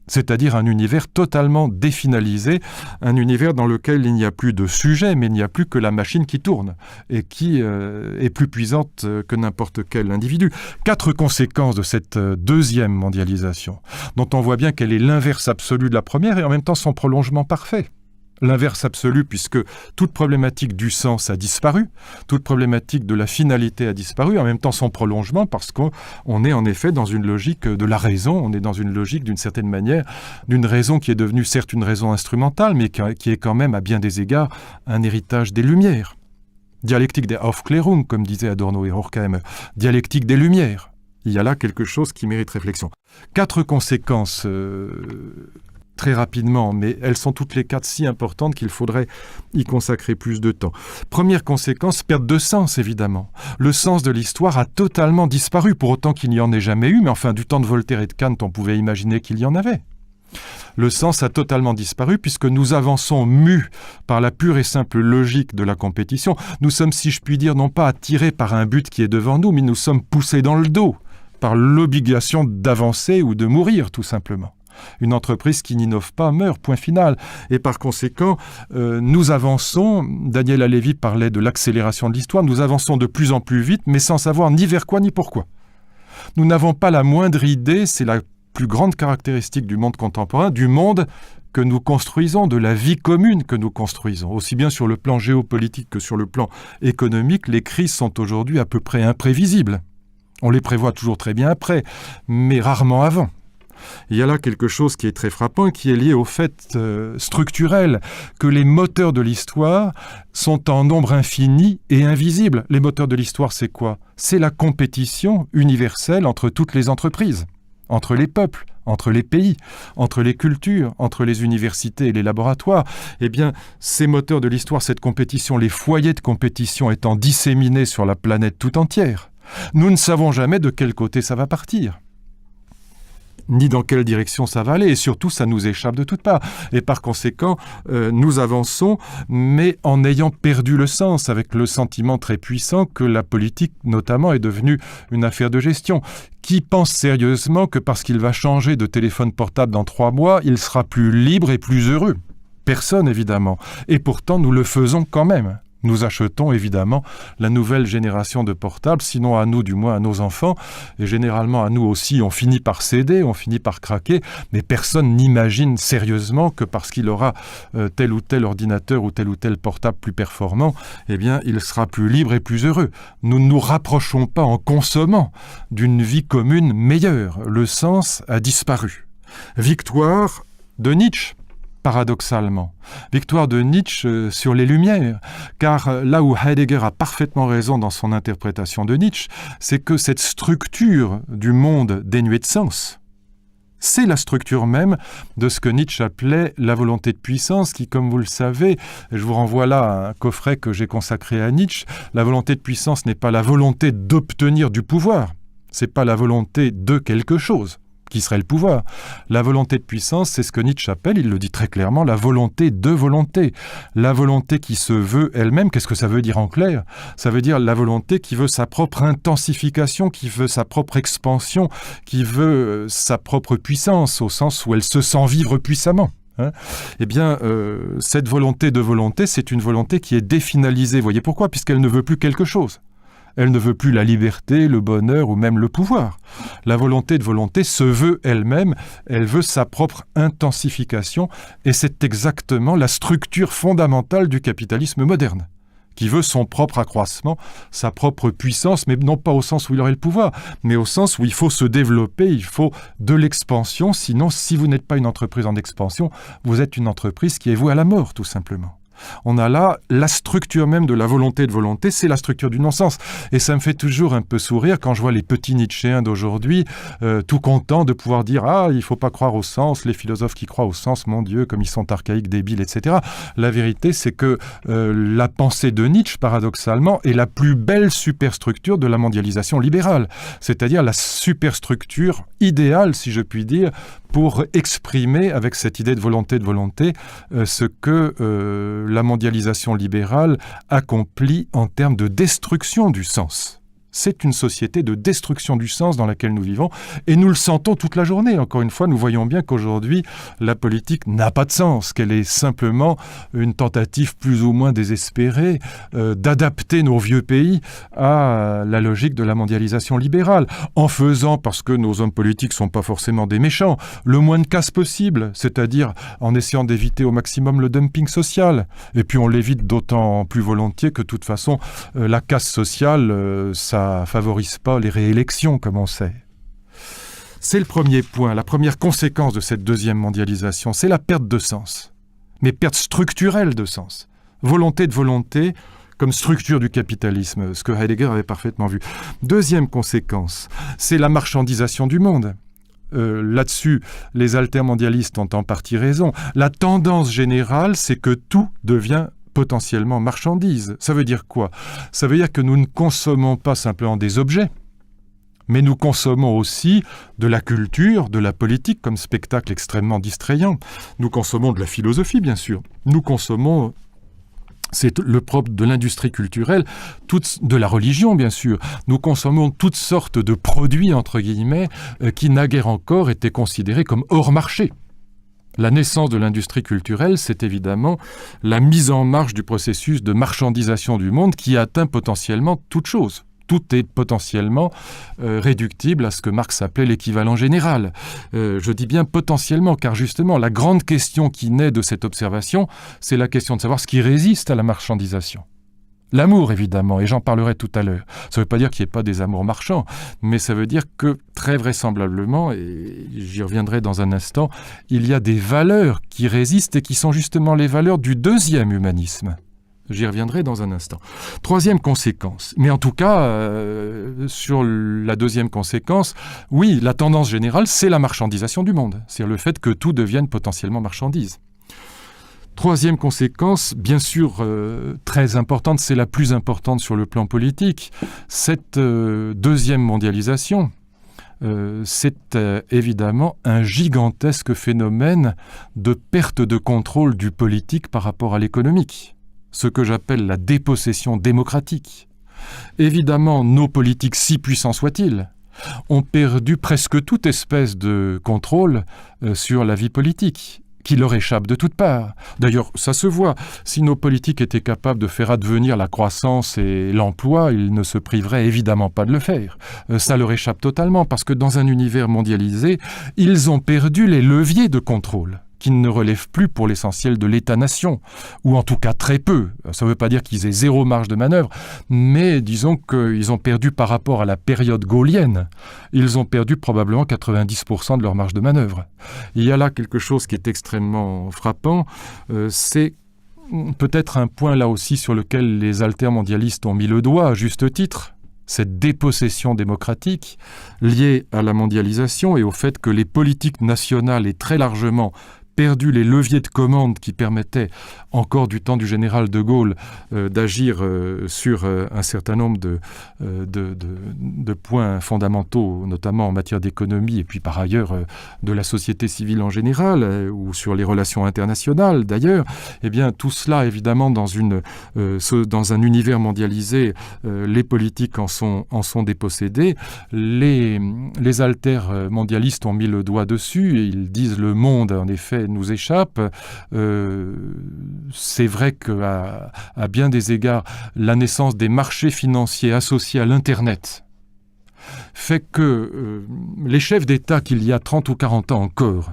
C'est-à-dire un univers totalement définalisé, un univers dans lequel il n'y a plus de sujet, mais il n'y a plus que la machine qui tourne, et qui est plus puissante que n'importe quel individu. 4 conséquences de cette deuxième mondialisation, dont on voit bien qu'elle est l'inverse absolu de la première, et en même temps son prolongement parfait. L'inverse absolu, puisque toute problématique du sens a disparu, toute problématique de la finalité a disparu, en même temps son prolongement, parce qu'on est en effet dans une logique de la raison, on est dans une logique d'une certaine manière, d'une raison qui est devenue certes une raison instrumentale, mais qui est quand même à bien des égards un héritage des Lumières. Dialectique des Aufklärung, comme disaient Adorno et Horkheimer, dialectique des Lumières. Il y a là quelque chose qui mérite réflexion. 4 conséquences très rapidement, mais elles sont toutes les 4 si importantes qu'il faudrait y consacrer plus de temps. Première conséquence, perte de sens, évidemment. Le sens de l'histoire a totalement disparu, pour autant qu'il n'y en ait jamais eu, mais enfin, du temps de Voltaire et de Kant, on pouvait imaginer qu'il y en avait. Le sens a totalement disparu puisque nous avançons mus par la pure et simple logique de la compétition. Nous sommes, si je puis dire, non pas attirés par un but qui est devant nous, mais nous sommes poussés dans le dos par l'obligation d'avancer ou de mourir, tout simplement. Une entreprise qui n'innove pas meurt, point final. Et par conséquent, nous avançons, Daniel Halévy parlait de l'accélération de l'histoire, nous avançons de plus en plus vite, mais sans savoir ni vers quoi ni pourquoi. Nous n'avons pas la moindre idée, c'est la plus grande caractéristique du monde contemporain, du monde que nous construisons, de la vie commune que nous construisons. Aussi bien sur le plan géopolitique que sur le plan économique, les crises sont aujourd'hui à peu près imprévisibles. On les prévoit toujours très bien après, mais rarement avant. Il y a là quelque chose qui est très frappant et qui est lié au fait structurel que les moteurs de l'histoire sont en nombre infini et invisible. Les moteurs de l'histoire, c'est quoi? C'est la compétition universelle entre toutes les entreprises, entre les peuples, entre les pays, entre les cultures, entre les universités et les laboratoires. Eh bien, ces moteurs de l'histoire, cette compétition, les foyers de compétition étant disséminés sur la planète tout entière, nous ne savons jamais de quel côté ça va partir, ni dans quelle direction ça va aller, et surtout, ça nous échappe de toutes parts. Et par conséquent, nous avançons, mais en ayant perdu le sens, avec le sentiment très puissant que la politique, notamment, est devenue une affaire de gestion. Qui pense sérieusement que parce qu'il va changer de téléphone portable dans 3 mois, il sera plus libre et plus heureux? Personne, évidemment. Et pourtant, nous le faisons quand même. Nous achetons évidemment la nouvelle génération de portables, sinon à nous, du moins à nos enfants, et généralement à nous aussi, on finit par céder, on finit par craquer, mais personne n'imagine sérieusement que parce qu'il aura tel ou tel ordinateur ou tel portable plus performant, eh bien, il sera plus libre et plus heureux. Nous ne nous rapprochons pas en consommant d'une vie commune meilleure. Le sens a disparu. Victoire de Nietzsche. Paradoxalement. Victoire de Nietzsche sur les Lumières, car là où Heidegger a parfaitement raison dans son interprétation de Nietzsche, c'est que cette structure du monde dénuée de sens, c'est la structure même de ce que Nietzsche appelait la volonté de puissance, qui, comme vous le savez, je vous renvoie là à un coffret que j'ai consacré à Nietzsche, la volonté de puissance n'est pas la volonté d'obtenir du pouvoir, c'est pas la volonté de quelque chose, qui serait le pouvoir. La volonté de puissance, c'est ce que Nietzsche appelle, il le dit très clairement, la volonté de volonté. La volonté qui se veut elle-même, qu'est-ce que ça veut dire en clair ? Ça veut dire la volonté qui veut sa propre intensification, qui veut sa propre expansion, qui veut sa propre puissance, au sens où elle se sent vivre puissamment. Eh bien, cette volonté de volonté, c'est une volonté qui est définalisée. Vous voyez pourquoi ? Puisqu'elle ne veut plus quelque chose. Elle ne veut plus la liberté, le bonheur ou même le pouvoir. La volonté de volonté se veut elle-même, elle veut sa propre intensification, et c'est exactement la structure fondamentale du capitalisme moderne, qui veut son propre accroissement, sa propre puissance, mais non pas au sens où il aurait le pouvoir, mais au sens où il faut se développer, il faut de l'expansion, sinon si vous n'êtes pas une entreprise en expansion, vous êtes une entreprise qui est vouée à la mort, tout simplement. On a là la structure même de la volonté de volonté, c'est la structure du non-sens. Et ça me fait toujours un peu sourire quand je vois les petits Nietzschéens d'aujourd'hui, tout contents de pouvoir dire « Ah, il ne faut pas croire au sens, les philosophes qui croient au sens, mon Dieu, comme ils sont archaïques, débiles, etc. » La vérité, c'est que la pensée de Nietzsche, paradoxalement, est la plus belle superstructure de la mondialisation libérale. C'est-à-dire la superstructure idéale, si je puis dire, pour exprimer, avec cette idée de volonté, ce que la mondialisation libérale accomplit en termes de destruction du sens. C'est une société de destruction du sens dans laquelle nous vivons, et nous le sentons toute la journée. Encore une fois, nous voyons bien qu'aujourd'hui, la politique n'a pas de sens, qu'elle est simplement une tentative plus ou moins désespérée d'adapter nos vieux pays à la logique de la mondialisation libérale, en faisant, parce que nos hommes politiques ne sont pas forcément des méchants, le moins de casse possible, c'est-à-dire en essayant d'éviter au maximum le dumping social. Et puis on l'évite d'autant plus volontiers que de toute façon, la casse sociale, ça favorise pas les réélections, comme on sait. C'est le premier point, la première conséquence de cette deuxième mondialisation, c'est la perte de sens, mais perte structurelle de sens. Volonté de volonté comme structure du capitalisme, ce que Heidegger avait parfaitement vu. Deuxième conséquence, c'est la marchandisation du monde. Là-dessus, les altermondialistes ont en partie raison. La tendance générale, c'est que tout devient potentiellement marchandise. Ça veut dire quoi ? Ça veut dire que nous ne consommons pas simplement des objets, mais nous consommons aussi de la culture, de la politique comme spectacle extrêmement distrayant. Nous consommons de la philosophie, bien sûr. Nous consommons, c'est le propre de l'industrie culturelle, de la religion, bien sûr. Nous consommons toutes sortes de produits, entre guillemets, qui naguère encore étaient considérés comme hors marché. La naissance de l'industrie culturelle, c'est évidemment la mise en marche du processus de marchandisation du monde qui atteint potentiellement toute chose. Tout est potentiellement réductible à ce que Marx appelait l'équivalent général. Je dis bien potentiellement, car justement, la grande question qui naît de cette observation, c'est la question de savoir ce qui résiste à la marchandisation. L'amour, évidemment, et j'en parlerai tout à l'heure. Ça ne veut pas dire qu'il n'y ait pas des amours marchands, mais ça veut dire que, très vraisemblablement, et j'y reviendrai dans un instant, il y a des valeurs qui résistent et qui sont justement les valeurs du deuxième humanisme. J'y reviendrai dans un instant. Troisième conséquence, mais en tout cas, sur la deuxième conséquence, oui, la tendance générale, c'est la marchandisation du monde. C'est-à-dire le fait que tout devienne potentiellement marchandise. Troisième conséquence, bien sûr très importante, c'est la plus importante sur le plan politique. Cette deuxième mondialisation, c'est évidemment un gigantesque phénomène de perte de contrôle du politique par rapport à l'économique. Ce que j'appelle la dépossession démocratique. Évidemment, nos politiques, si puissants soient-ils, ont perdu presque toute espèce de contrôle sur la vie politique. qui leur échappent de toutes parts. D'ailleurs, ça se voit. Si nos politiques étaient capables de faire advenir la croissance et l'emploi, ils ne se priveraient évidemment pas de le faire. Ça leur échappe totalement, parce que dans un univers mondialisé, ils ont perdu les leviers de contrôle, qui ne relèvent plus pour l'essentiel de l'État-nation, ou en tout cas très peu. Ça ne veut pas dire qu'ils aient zéro marge de manœuvre, mais disons qu'ils ont perdu par rapport à la période gaullienne, ils ont perdu probablement 90% de leur marge de manœuvre. Il y a là quelque chose qui est extrêmement frappant, c'est peut-être un point là aussi sur lequel les altermondialistes ont mis le doigt, à juste titre, cette dépossession démocratique liée à la mondialisation et au fait que les politiques nationales et très largement perdu les leviers de commande qui permettaient, encore du temps du général de Gaulle, d'agir sur un certain nombre de points fondamentaux, notamment en matière d'économie, et puis par ailleurs de la société civile en général, ou sur les relations internationales d'ailleurs. Eh bien, tout cela, évidemment, dans un univers mondialisé, les politiques en sont dépossédés. Les altermondialistes ont mis le doigt dessus, et ils disent le monde, en effet, nous échappe. C'est vrai qu'à bien des égards, la naissance des marchés financiers associés à l'Internet fait que les chefs d'État qu'il y a 30 ou 40 ans encore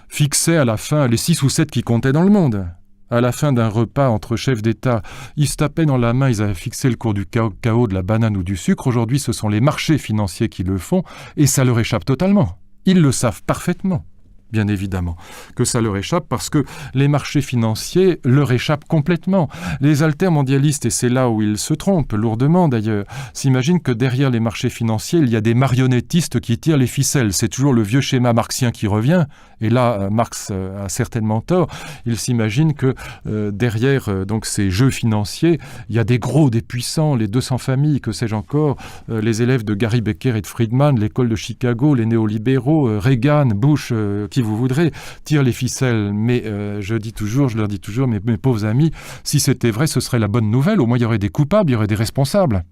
fixaient à la fin les 6 ou 7 qui comptaient dans le monde. À la fin d'un repas entre chefs d'État, ils se tapaient dans la main, ils avaient fixé le cours du cacao, de la banane ou du sucre. Aujourd'hui, ce sont les marchés financiers qui le font, et ça leur échappe totalement. Ils le savent parfaitement, bien évidemment, que ça leur échappe, parce que les marchés financiers leur échappent complètement. Les altermondialistes, et c'est là où ils se trompent, lourdement d'ailleurs, s'imaginent que derrière les marchés financiers, il y a des marionnettistes qui tirent les ficelles. C'est toujours le vieux schéma marxien qui revient, et là, Marx a certainement tort. Il s'imagine que derrière donc ces jeux financiers, il y a des gros, des puissants, les 200 familles, que sais-je encore, les élèves de Gary Becker et de Friedman, l'école de Chicago, les néolibéraux, Reagan, Bush, qui vous voudrez, tirent les ficelles. Mais je leur dis toujours, mes pauvres amis, si c'était vrai, ce serait la bonne nouvelle. Au moins, il y aurait des coupables, il y aurait des responsables.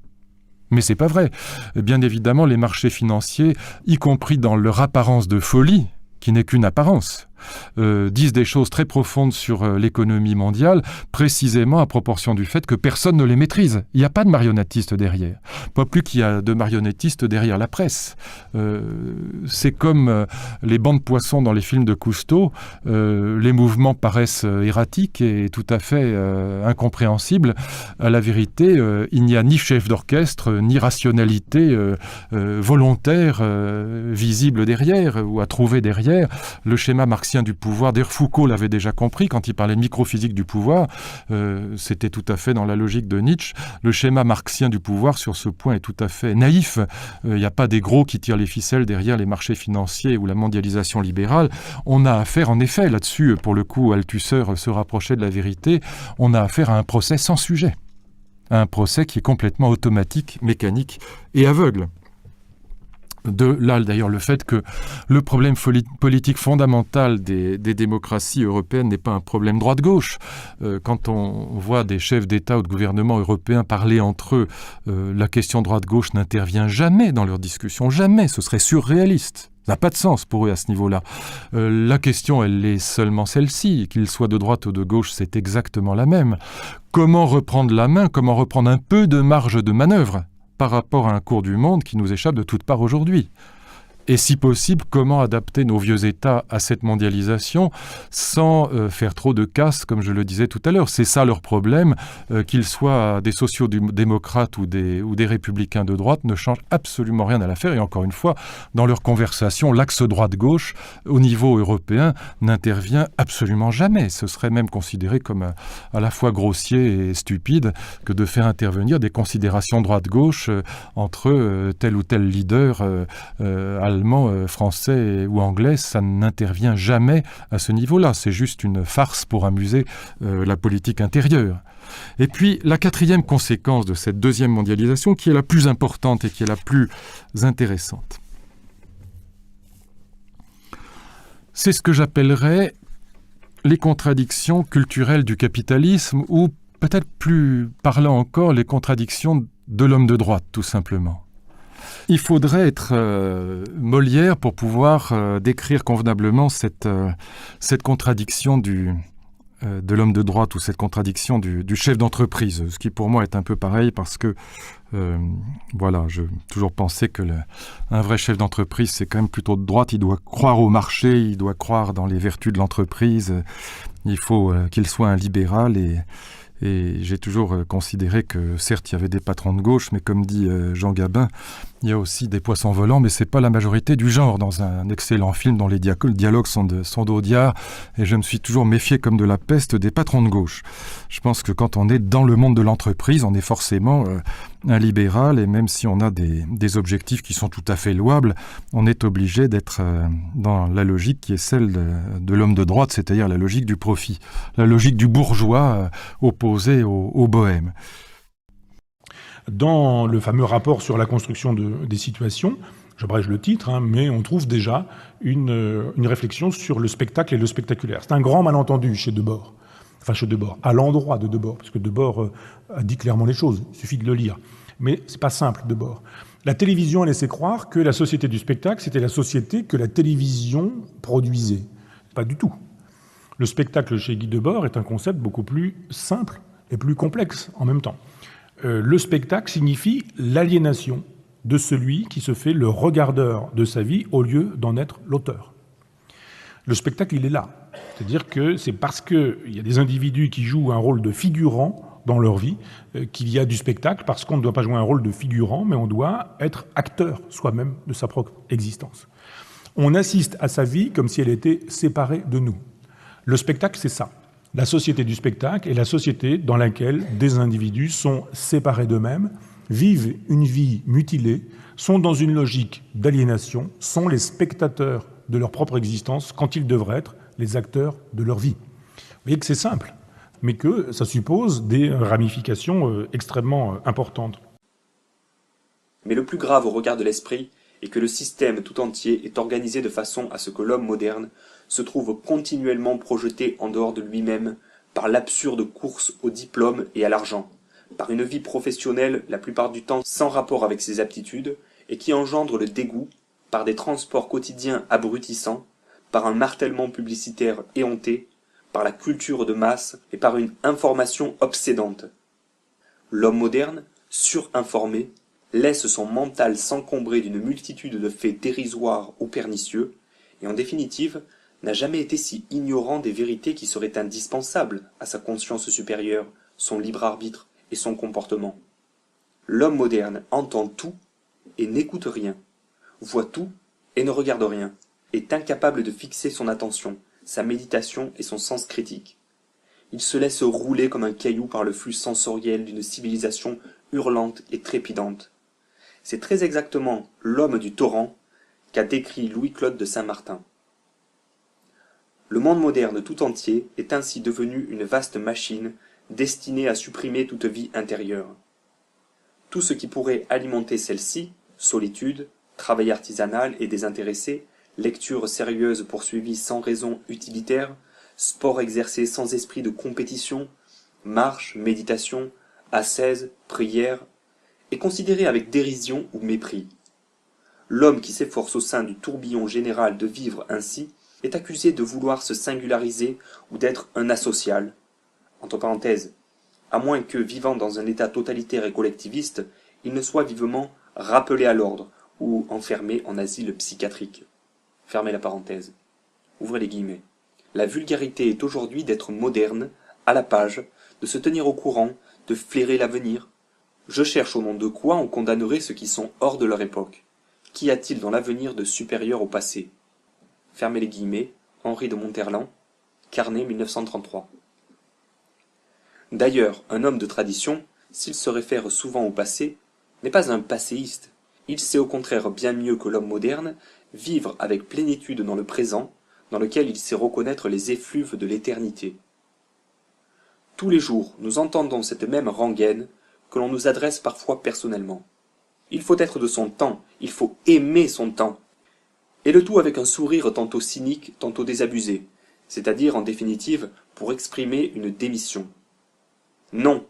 Mais c'est pas vrai. Bien évidemment, les marchés financiers, y compris dans leur apparence de folie, qui n'est qu'une apparence, disent des choses très profondes sur l'économie mondiale, précisément à proportion du fait que personne ne les maîtrise. Il n'y a pas de marionnettistes derrière. Pas plus qu'il y a de marionnettistes derrière la presse. C'est comme les bancs de poissons dans les films de Cousteau. Les mouvements paraissent erratiques et tout à fait incompréhensibles. À la vérité, il n'y a ni chef d'orchestre, ni rationalité volontaire visible derrière, ou à trouver derrière. Le schéma marxien du pouvoir, d'ailleurs Foucault l'avait déjà compris quand il parlait de microphysique du pouvoir, c'était tout à fait dans la logique de Nietzsche. Le schéma marxien du pouvoir sur ce point est tout à fait naïf. Il n'y a pas des gros qui tirent les ficelles derrière les marchés financiers ou la mondialisation libérale. On a affaire, en effet, là-dessus, pour le coup, Althusser se rapprochait de la vérité, on a affaire à un procès sans sujet, à un procès qui est complètement automatique, mécanique et aveugle. De là, d'ailleurs, le fait que le problème politique fondamental des démocraties européennes n'est pas un problème droite-gauche. Quand on voit des chefs d'État ou de gouvernement européens parler entre eux, la question droite-gauche n'intervient jamais dans leurs discussions, jamais, ce serait surréaliste. Ça n'a pas de sens pour eux à ce niveau-là. La question, elle est seulement celle-ci. Qu'ils soient de droite ou de gauche, c'est exactement la même. Comment reprendre la main, comment reprendre un peu de marge de manœuvre par rapport à un cours du monde qui nous échappe de toutes parts aujourd'hui. Et si possible, comment adapter nos vieux États à cette mondialisation sans faire trop de casse, comme je le disais tout à l'heure. C'est ça leur problème, qu'ils soient des sociaux-démocrates ou des républicains de droite, ne changent absolument rien à l'affaire. Et encore une fois, dans leur conversation, l'axe droite-gauche, au niveau européen, n'intervient absolument jamais. Ce serait même considéré comme à la fois grossier et stupide que de faire intervenir des considérations droite-gauche entre tel ou tel leader allemand, français ou anglais, ça n'intervient jamais à ce niveau-là. C'est juste une farce pour amuser la politique intérieure. Et puis, la quatrième conséquence de cette deuxième mondialisation, qui est la plus importante et qui est la plus intéressante, c'est ce que j'appellerais les contradictions culturelles du capitalisme, ou peut-être plus parlant encore, les contradictions de l'homme de droite, tout simplement. Il faudrait être Molière pour pouvoir décrire convenablement cette contradiction de l'homme de droite ou cette contradiction du chef d'entreprise, ce qui pour moi est un peu pareil parce que voilà, je toujours pensé que un vrai chef d'entreprise c'est quand même plutôt de droite, il doit croire au marché, il doit croire dans les vertus de l'entreprise, il faut qu'il soit un libéral et j'ai toujours considéré que certes il y avait des patrons de gauche, mais comme dit Jean Gabin, il y a aussi des poissons volants, mais c'est pas la majorité du genre dans un excellent film dont les dialogues sont d'Audiard, et je me suis toujours méfié comme de la peste des patrons de gauche. Je pense que quand on est dans le monde de l'entreprise, on est forcément un libéral, et même si on a des objectifs qui sont tout à fait louables, on est obligé d'être dans la logique qui est celle de l'homme de droite, c'est-à-dire la logique du profit, la logique du bourgeois opposé au bohème. Dans le fameux rapport sur la construction des situations, j'abrège le titre, mais on trouve déjà une réflexion sur le spectacle et le spectaculaire. C'est un grand malentendu chez Debord, à l'endroit de Debord, parce que Debord a dit clairement les choses, il suffit de le lire. Mais c'est pas simple, Debord. La télévision a laissé croire que la société du spectacle, c'était la société que la télévision produisait. Pas du tout. Le spectacle chez Guy Debord est un concept beaucoup plus simple et plus complexe en même temps. Le spectacle signifie l'aliénation de celui qui se fait le regardeur de sa vie au lieu d'en être l'auteur. Le spectacle, il est là. C'est-à-dire que c'est parce qu'il y a des individus qui jouent un rôle de figurant dans leur vie qu'il y a du spectacle, parce qu'on ne doit pas jouer un rôle de figurant, mais on doit être acteur soi-même de sa propre existence. On assiste à sa vie comme si elle était séparée de nous. Le spectacle, c'est ça. La société du spectacle est la société dans laquelle des individus sont séparés d'eux-mêmes, vivent une vie mutilée, sont dans une logique d'aliénation, sont les spectateurs de leur propre existence quand ils devraient être les acteurs de leur vie. Vous voyez que c'est simple, mais que ça suppose des ramifications extrêmement importantes. Mais le plus grave au regard de l'esprit est que le système tout entier est organisé de façon à ce que l'homme moderne se trouve continuellement projeté en dehors de lui-même par l'absurde course au diplôme et à l'argent, par une vie professionnelle la plupart du temps sans rapport avec ses aptitudes et qui engendre le dégoût, par des transports quotidiens abrutissants, par un martèlement publicitaire éhonté, par la culture de masse et par une information obsédante. L'homme moderne, surinformé, laisse son mental s'encombrer d'une multitude de faits dérisoires ou pernicieux, et en définitive, n'a jamais été si ignorant des vérités qui seraient indispensables à sa conscience supérieure, son libre arbitre et son comportement. L'homme moderne entend tout et n'écoute rien, voit tout et ne regarde rien, est incapable de fixer son attention, sa méditation et son sens critique. Il se laisse rouler comme un caillou par le flux sensoriel d'une civilisation hurlante et trépidante. C'est très exactement l'homme du torrent qu'a décrit Louis-Claude de Saint-Martin. Le monde moderne tout entier est ainsi devenu une vaste machine destinée à supprimer toute vie intérieure. Tout ce qui pourrait alimenter celle-ci, solitude, travail artisanal et désintéressé, lecture sérieuse poursuivie sans raison utilitaire, sport exercé sans esprit de compétition, marche, méditation, ascèse, prière, est considéré avec dérision ou mépris. L'homme qui s'efforce au sein du tourbillon général de vivre ainsi est accusé de vouloir se singulariser ou d'être un asocial. Entre parenthèses, à moins que, vivant dans un état totalitaire et collectiviste, il ne soit vivement rappelé à l'ordre ou enfermé en asile psychiatrique. Fermez la parenthèse. Ouvrez les guillemets. La vulgarité est aujourd'hui d'être moderne, à la page, de se tenir au courant, de flairer l'avenir. Je cherche au nom de quoi on condamnerait ceux qui sont hors de leur époque. Qu'y a-t-il dans l'avenir de supérieur au passé? Fermez les guillemets, Henri de Monterland, Carnet 1933. D'ailleurs, un homme de tradition, s'il se réfère souvent au passé, n'est pas un passéiste. Il sait au contraire bien mieux que l'homme moderne vivre avec plénitude dans le présent, dans lequel il sait reconnaître les effluves de l'éternité. Tous les jours, nous entendons cette même rengaine que l'on nous adresse parfois personnellement. Il faut être de son temps, il faut aimer son temps. Et le tout avec un sourire tantôt cynique, tantôt désabusé, c'est-à-dire en définitive pour exprimer une démission. Non,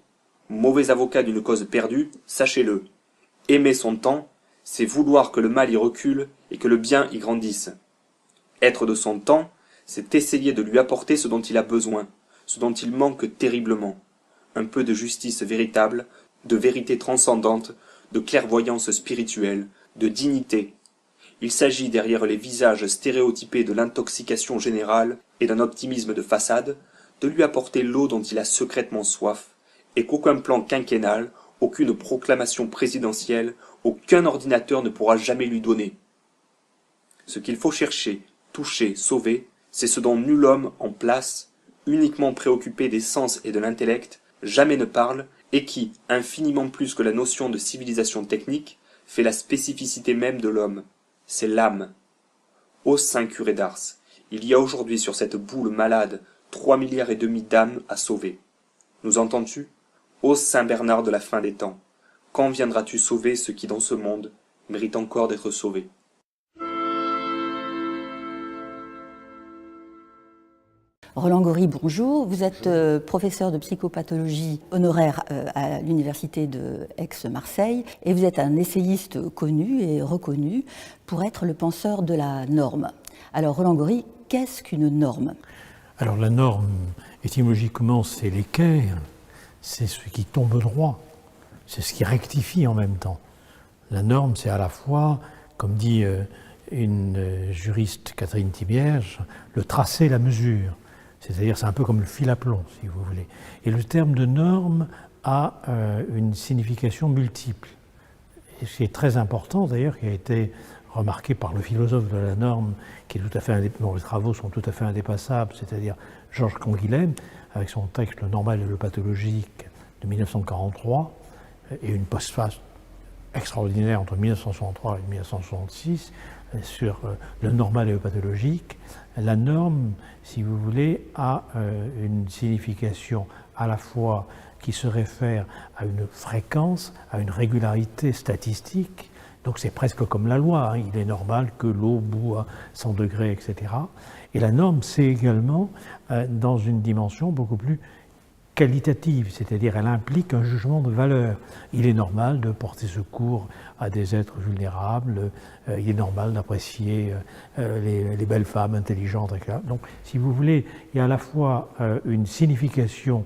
mauvais avocat d'une cause perdue, sachez-le, aimer son temps, c'est vouloir que le mal y recule et que le bien y grandisse. Être de son temps, c'est essayer de lui apporter ce dont il a besoin, ce dont il manque terriblement, un peu de justice véritable, de vérité transcendante, de clairvoyance spirituelle, de dignité. Il s'agit, derrière les visages stéréotypés de l'intoxication générale et d'un optimisme de façade, de lui apporter l'eau dont il a secrètement soif, et qu'aucun plan quinquennal, aucune proclamation présidentielle, aucun ordinateur ne pourra jamais lui donner. Ce qu'il faut chercher, toucher, sauver, c'est ce dont nul homme en place, uniquement préoccupé des sens et de l'intellect, jamais ne parle, et qui, infiniment plus que la notion de civilisation technique, fait la spécificité même de l'homme. C'est l'âme. Ô saint curé d'Ars, il y a aujourd'hui sur cette boule malade 3,5 milliards d'âmes à sauver. Nous entends-tu? Ô saint Bernard de la fin des temps, quand viendras-tu sauver ceux qui dans ce monde méritent encore d'être sauvés? Roland Gori, bonjour. Vous êtes professeur de psychopathologie honoraire à l'université de Aix-Marseille et vous êtes un essayiste connu et reconnu pour être le penseur de la norme. Alors Roland Gori, qu'est-ce qu'une norme? Alors la norme, étymologiquement, c'est l'équerre, c'est ce qui tombe droit, c'est ce qui rectifie en même temps. La norme, c'est à la fois, comme dit une juriste, Catherine Thibierge, le tracé, la mesure. C'est-à-dire, c'est un peu comme le fil à plomb, si vous voulez. Et le terme de norme a une signification multiple. Et ce qui est très important, d'ailleurs, qui a été remarqué par le philosophe de la norme, qui est tout à fait dont les travaux sont tout à fait indépassables, c'est-à-dire Georges Canguilhem, avec son texte Le normal et le pathologique de 1943, et une postface extraordinaire entre 1963 et 1966 sur le normal et le pathologique. La norme, si vous voulez, a une signification à la fois qui se réfère à une fréquence, à une régularité statistique. Donc c'est presque comme la loi, hein. Il est normal que l'eau bout à 100 degrés, etc. Et la norme, c'est également dans une dimension beaucoup plus qualitative, c'est-à-dire elle implique un jugement de valeur. Il est normal de porter secours à des êtres vulnérables, il est normal d'apprécier les belles femmes intelligentes, etc. Donc, si vous voulez, il y a à la fois une signification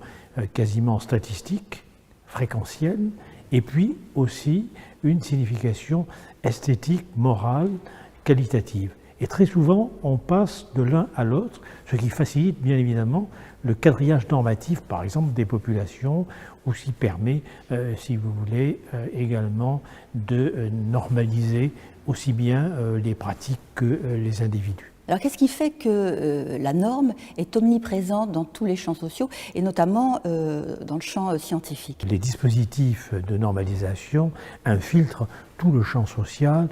quasiment statistique, fréquentielle, et puis aussi une signification esthétique, morale, qualitative. Et très souvent, on passe de l'un à l'autre, ce qui facilite bien évidemment le quadrillage normatif, par exemple, des populations, ou qui permet, si vous voulez, également de normaliser aussi bien les pratiques que les individus. Alors qu'est-ce qui fait que la norme est omniprésente dans tous les champs sociaux, et notamment dans le champ scientifique? Les dispositifs de normalisation infiltrent tout le champ social,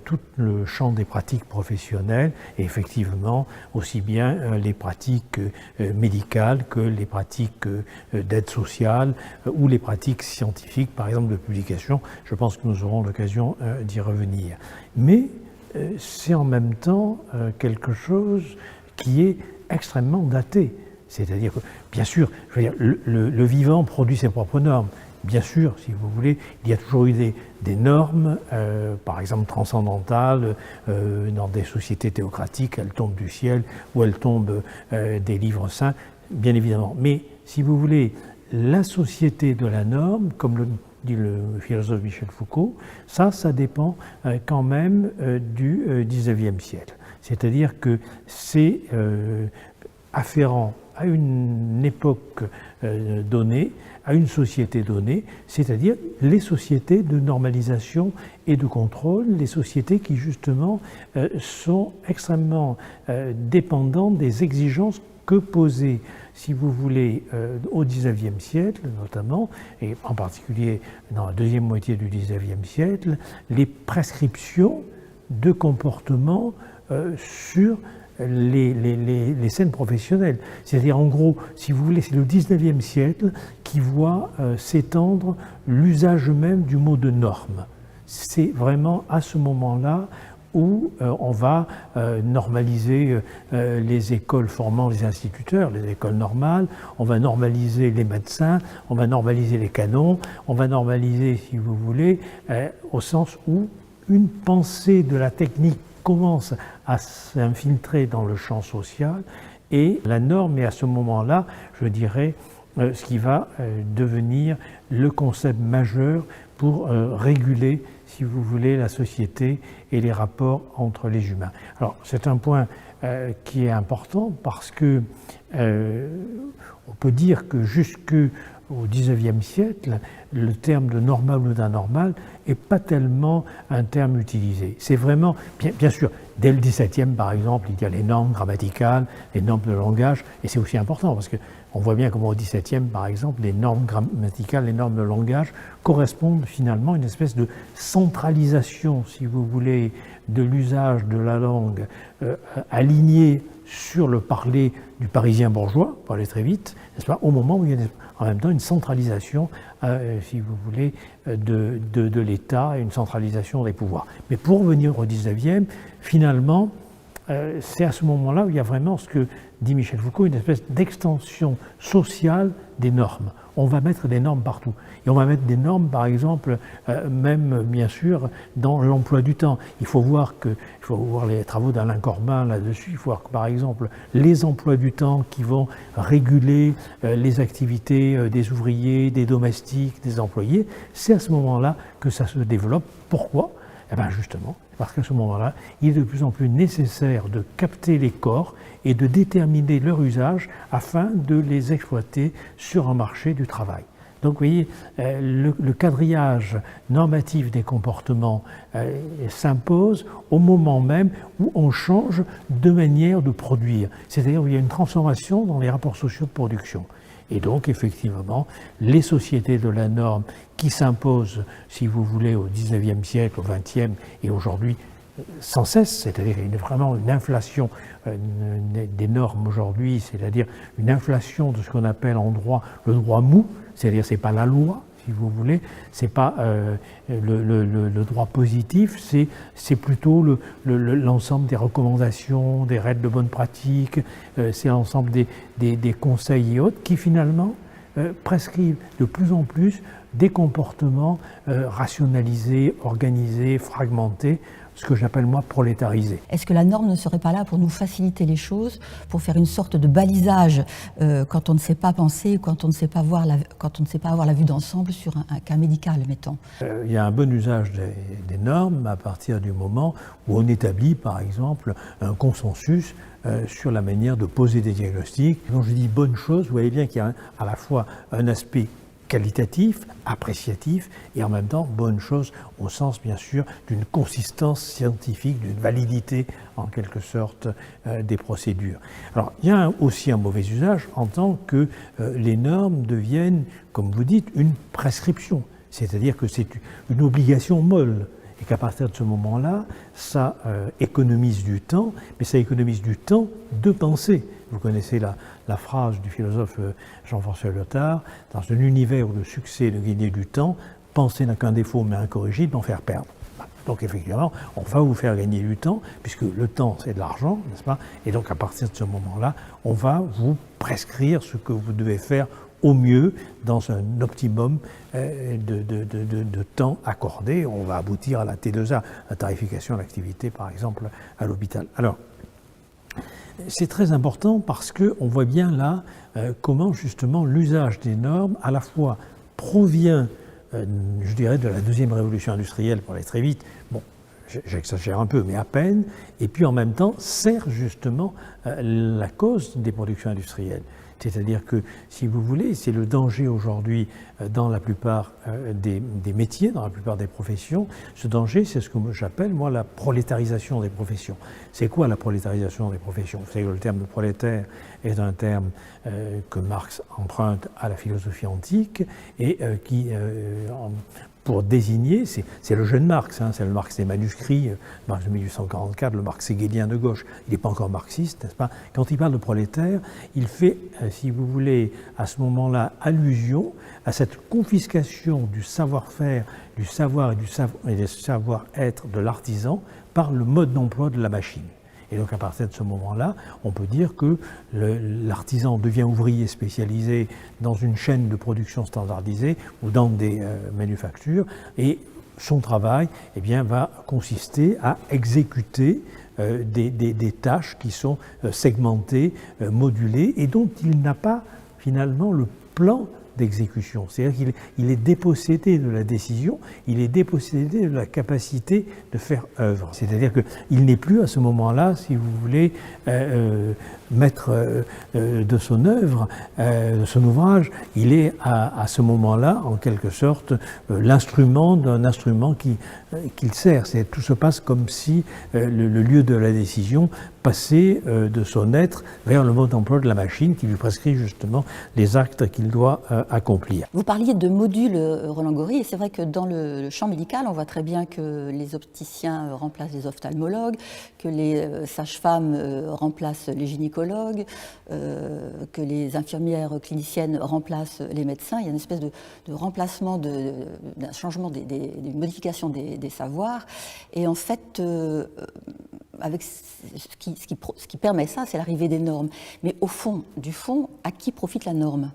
tout le champ des pratiques professionnelles, et effectivement aussi bien les pratiques médicales que les pratiques d'aide sociale ou les pratiques scientifiques, par exemple de publication. Je pense que nous aurons l'occasion d'y revenir. Mais c'est en même temps quelque chose qui est extrêmement daté. C'est-à-dire que, bien sûr, je veux dire, le vivant produit ses propres normes. Bien sûr, si vous voulez, il y a toujours eu des normes, par exemple transcendantales, dans des sociétés théocratiques, elles tombent du ciel, ou elles tombent des livres saints, bien évidemment. Mais, si vous voulez, la société de la norme, comme le dit le philosophe Michel Foucault, ça dépend quand même du XIXe siècle. C'est-à-dire que c'est afférent à une époque donnée, à une société donnée, c'est-à-dire les sociétés de normalisation et de contrôle, les sociétés qui justement sont extrêmement dépendantes des exigences que posaient, si vous voulez, au XIXe siècle notamment, et en particulier dans la deuxième moitié du XIXe siècle, les prescriptions de comportement sur les scènes professionnelles. C'est-à-dire, en gros, si vous voulez, c'est le XIXe siècle qui voit s'étendre l'usage même du mot de norme. C'est vraiment à ce moment-là où on va normaliser les écoles formant les instituteurs, les écoles normales, on va normaliser les médecins, on va normaliser les canons, on va normaliser, si vous voulez, au sens où une pensée de la technique commence à s'infiltrer dans le champ social, et la norme est à ce moment-là, je dirais, ce qui va devenir le concept majeur pour réguler, si vous voulez, la société et les rapports entre les humains. Alors, c'est un point qui est important parce que on peut dire que jusqu'au XIXe siècle, le terme de normal ou d'anormal n'est pas tellement un terme utilisé. C'est vraiment, bien sûr, dès le XVIIe par exemple, il y a les normes grammaticales, les normes de langage, et c'est aussi important parce que on voit bien comment au XVIIe, par exemple, les normes grammaticales, les normes de langage correspondent finalement à une espèce de centralisation, si vous voulez, de l'usage de la langue alignée sur le parler du parisien bourgeois, pour aller très vite, n'est-ce pas, au moment où il y a en même temps une centralisation, si vous voulez, de l'État et une centralisation des pouvoirs. Mais pour revenir au XIXe, finalement, c'est à ce moment-là où il y a vraiment ce que dit Michel Foucault, une espèce d'extension sociale des normes. On va mettre des normes partout. Et on va mettre des normes, par exemple, même, bien sûr, dans l'emploi du temps. Il faut voir les travaux d'Alain Corbin là-dessus. Il faut voir que, par exemple, les emplois du temps qui vont réguler les activités des ouvriers, des domestiques, des employés, c'est à ce moment-là que ça se développe. Pourquoi ? Eh bien, justement, parce qu'à ce moment-là, il est de plus en plus nécessaire de capter les corps et de déterminer leur usage afin de les exploiter sur un marché du travail. Donc, vous voyez, le quadrillage normatif des comportements s'impose au moment même où on change de manière de produire. C'est-à-dire où il y a une transformation dans les rapports sociaux de production. Et donc, effectivement, les sociétés de la norme qui s'imposent, si vous voulez, au XIXe siècle, au XXe et aujourd'hui, sans cesse, c'est-à-dire vraiment une inflation des normes aujourd'hui, c'est-à-dire une inflation de ce qu'on appelle en droit le droit mou, c'est-à-dire c'est pas la loi, si vous voulez, c'est pas le droit positif, c'est plutôt l'ensemble des recommandations, des règles de bonne pratique, c'est l'ensemble des conseils et autres qui finalement prescrivent de plus en plus des comportements rationalisés, organisés, fragmentés, ce que j'appelle moi prolétarisé. Est-ce que la norme ne serait pas là pour nous faciliter les choses, pour faire une sorte de balisage quand on ne sait pas penser, quand on ne sait pas avoir la vue d'ensemble sur un cas médical, mettons? Il y a un bon usage des normes à partir du moment où on établit, par exemple, un consensus sur la manière de poser des diagnostics. Quand je dis bonne chose, vous voyez bien qu'il y a à la fois un aspect qualitatif, appréciatif, et en même temps bonne chose au sens bien sûr d'une consistance scientifique, d'une validité en quelque sorte des procédures. Alors il y a aussi un mauvais usage en tant que les normes deviennent, comme vous dites, une prescription, c'est-à-dire que c'est une obligation molle. Et qu'à partir de ce moment-là, ça économise du temps, mais ça économise du temps de penser. Vous connaissez la phrase du philosophe Jean-François Lyotard, dans un univers où le succès est de gagner du temps, penser n'a qu'un défaut mais incorrigible, d'en faire perdre. Donc effectivement, on va vous faire gagner du temps, puisque le temps c'est de l'argent, n'est-ce pas? Et donc à partir de ce moment-là, on va vous prescrire ce que vous devez faire au mieux dans un optimum de temps accordé. On va aboutir à la T2A, la tarification de l'activité par exemple à l'hôpital. Alors, c'est très important parce qu'on voit bien là comment justement l'usage des normes à la fois provient, je dirais, de la deuxième révolution industrielle, pour aller très vite, bon, j'exagère un peu, mais à peine, et puis en même temps sert justement la cause des productions industrielles. C'est-à-dire que, si vous voulez, c'est le danger aujourd'hui dans la plupart des métiers, dans la plupart des professions. Ce danger, c'est ce que j'appelle, moi, la prolétarisation des professions. C'est quoi la prolétarisation des professions? Vous savez que le terme de prolétaire est un terme que Marx emprunte à la philosophie antique et qui, pour désigner, c'est le jeune Marx, hein, c'est le Marx des manuscrits, Marx de 1844, le Marx hégélien de gauche. Il n'est pas encore marxiste, n'est-ce pas? Quand il parle de prolétaire, il fait, si vous voulez, à ce moment-là, allusion à cette confiscation du savoir-faire, du savoir et du savoir-être de l'artisan par le mode d'emploi de la machine. Et donc à partir de ce moment-là, on peut dire que l'artisan devient ouvrier spécialisé dans une chaîne de production standardisée ou dans des manufactures, et son travail eh bien, va consister à exécuter des tâches qui sont segmentées, modulées, et dont il n'a pas finalement le plan d'exécution. C'est-à-dire qu'il est dépossédé de la décision, il est dépossédé de la capacité de faire œuvre. C'est-à-dire qu'il n'est plus à ce moment-là, si vous voulez, maître de son œuvre, de son ouvrage, il est à ce moment-là, en quelque sorte, l'instrument d'un instrument qu'il sert. Tout se passe comme si le lieu de la décision passait de son être vers le mode d'emploi de la machine qui lui prescrit justement les actes qu'il doit accomplir. Vous parliez de modules, Roland Gory, et c'est vrai que dans le champ médical, on voit très bien que les opticiens remplacent les ophtalmologues, que les sages-femmes remplacent les gynécologues, que les infirmières cliniciennes remplacent les médecins. Il y a une espèce de remplacement, d'un changement, d'une modification des savoirs. Et en fait, avec ce qui permet ça, c'est l'arrivée des normes. Mais au fond, à qui profite la norme ?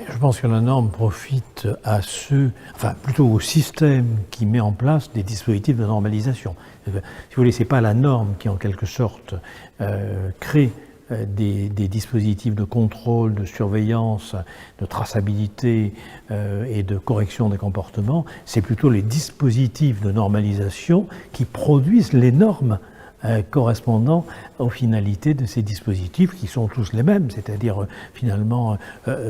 Je pense que la norme profite à plutôt au système qui met en place des dispositifs de normalisation. Si vous voulez, c'est pas la norme qui, en quelque sorte, crée des dispositifs de contrôle, de surveillance, de traçabilité et de correction des comportements, c'est plutôt les dispositifs de normalisation qui produisent les normes correspondant aux finalités de ces dispositifs qui sont tous les mêmes, c'est-à-dire finalement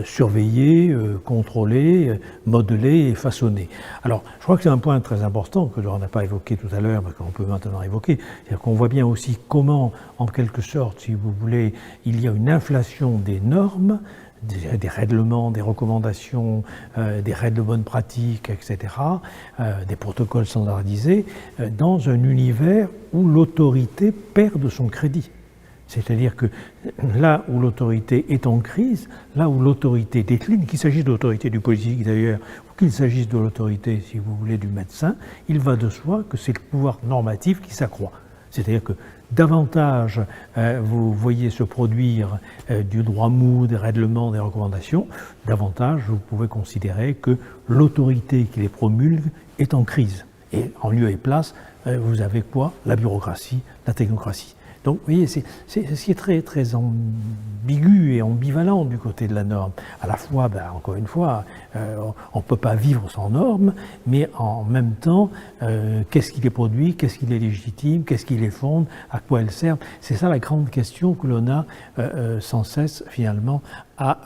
surveiller, contrôler, modeler et façonner. Alors, je crois que c'est un point très important que l'on n'a pas évoqué tout à l'heure, mais qu'on peut maintenant évoquer, c'est-à-dire qu'on voit bien aussi comment, en quelque sorte, si vous voulez, il y a une inflation des normes, des règlements, des recommandations, des règles de bonne pratique, etc., des protocoles standardisés, dans un univers où l'autorité perd de son crédit. C'est-à-dire que là où l'autorité est en crise, là où l'autorité décline, qu'il s'agisse de l'autorité du politique d'ailleurs, ou qu'il s'agisse de l'autorité, si vous voulez, du médecin, il va de soi que c'est le pouvoir normatif qui s'accroît. C'est-à-dire que davantage vous voyez se produire du droit mou, des règlements, des recommandations, davantage vous pouvez considérer que l'autorité qui les promulgue est en crise. Et en lieu et place, vous avez quoi? La bureaucratie, la technocratie. Donc, vous voyez, c'est ce qui est très, très ambigu et ambivalent du côté de la norme. À la fois, encore une fois, on ne peut pas vivre sans normes, mais en même temps, qu'est-ce qui les produit, qu'est-ce qui les légitime, qu'est-ce qui les fonde, à quoi elles servent? C'est ça la grande question que l'on a sans cesse, finalement, à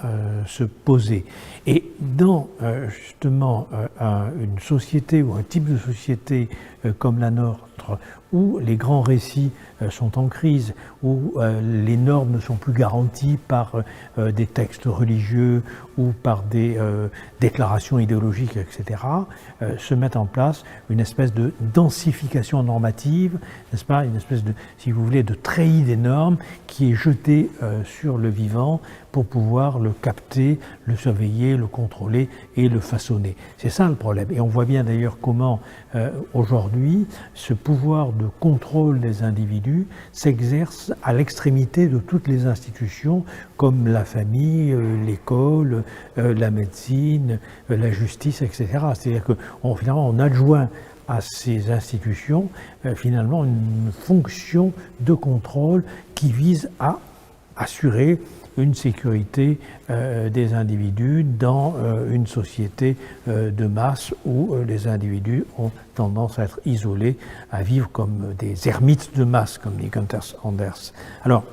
se poser. Et dans, justement, une société ou un type de société comme la nôtre, où les grands récits sont en crise, où les normes ne sont plus garanties par des textes religieux ou par des déclarations idéologiques, etc., se met en place une espèce de densification normative, n'est-ce pas, une espèce de, si vous voulez, de treillis des normes qui est jetée sur le vivant pour pouvoir le capter, le surveiller, le contrôler et le façonner. C'est ça le problème. Et on voit bien d'ailleurs comment aujourd'hui ce pouvoir de contrôle des individus s'exerce à l'extrémité de toutes les institutions comme la famille, l'école, la médecine, la justice, etc. C'est-à-dire qu'on finalement on adjoint à ces institutions finalement une fonction de contrôle qui vise à assurer une sécurité des individus dans une société de masse où les individus ont tendance à être isolés, à vivre comme des ermites de masse, comme dit Gunther Anders. Alors,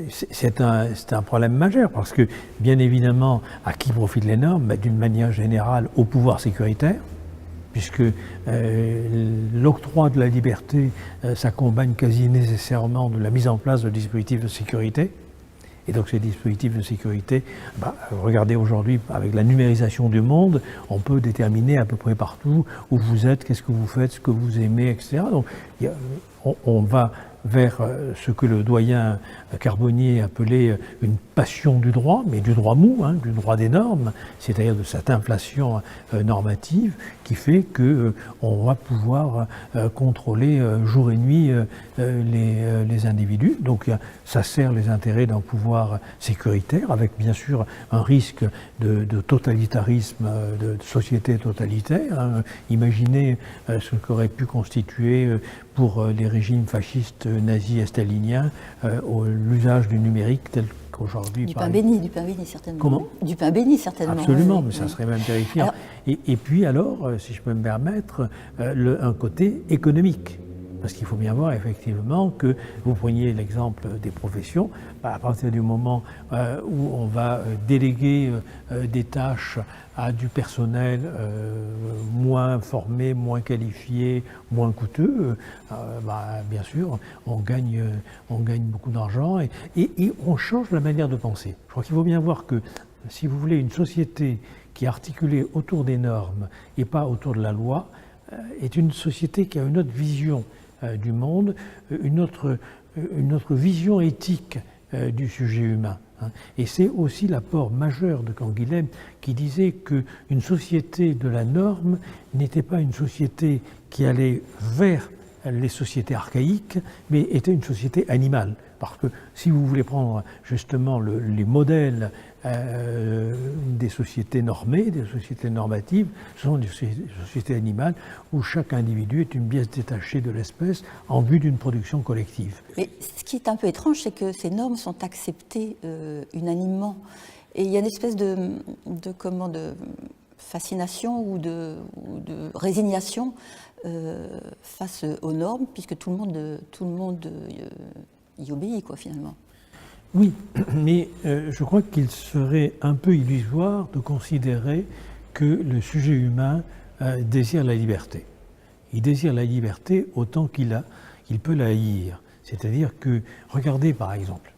c'est un problème majeur parce que, bien évidemment, à qui profitent les normes? D'une manière générale, au pouvoir sécuritaire, puisque l'octroi de la liberté s'accompagne quasi nécessairement de la mise en place de dispositifs de sécurité. Et donc ces dispositifs de sécurité, regardez aujourd'hui, avec la numérisation du monde, on peut déterminer à peu près partout où vous êtes, qu'est-ce que vous faites, ce que vous aimez, etc. Donc on va vers ce que le doyen Carbonnier appelait une passion du droit, mais du droit mou, hein, du droit des normes, c'est-à-dire de cette inflation normative qui fait qu'on va pouvoir contrôler jour et nuit les individus. Donc ça sert les intérêts d'un pouvoir sécuritaire, avec bien sûr un risque de totalitarisme, de société totalitaire. Hein. Imaginez ce qu'aurait pu constituer pour les régimes fascistes nazis et staliniens l'usage du numérique tel qu'aujourd'hui. Du pain béni certainement. Comment ? Du pain béni certainement. Absolument, mais ça serait même terrifiant. Alors, et puis alors, si je peux me permettre, un côté économique. Parce qu'il faut bien voir effectivement que vous preniez l'exemple des professions, à partir du moment où on va déléguer des tâches à du personnel moins formé, moins qualifié, moins coûteux, bien sûr, on gagne beaucoup d'argent et on change la manière de penser. Je crois qu'il faut bien voir que, si vous voulez, une société qui est articulée autour des normes et pas autour de la loi, est une société qui a une autre vision du monde, une autre vision éthique du sujet humain. Hein. Et c'est aussi l'apport majeur de Canguilhem qui disait qu'une société de la norme n'était pas une société qui allait vers les sociétés archaïques, mais était une société animale. Parce que si vous voulez prendre justement les modèles des sociétés normées, des sociétés normatives, ce sont des sociétés animales où chaque individu est une pièce détachée de l'espèce en vue d'une production collective. Mais ce qui est un peu étrange, c'est que ces normes sont acceptées unanimement. Et il y a une espèce de fascination ou de résignation face aux normes, puisque tout le monde y obéit, quoi, finalement. Oui, mais je crois qu'il serait un peu illusoire de considérer que le sujet humain désire la liberté. Il désire la liberté autant qu'il peut la haïr. C'est-à-dire que, regardez par exemple,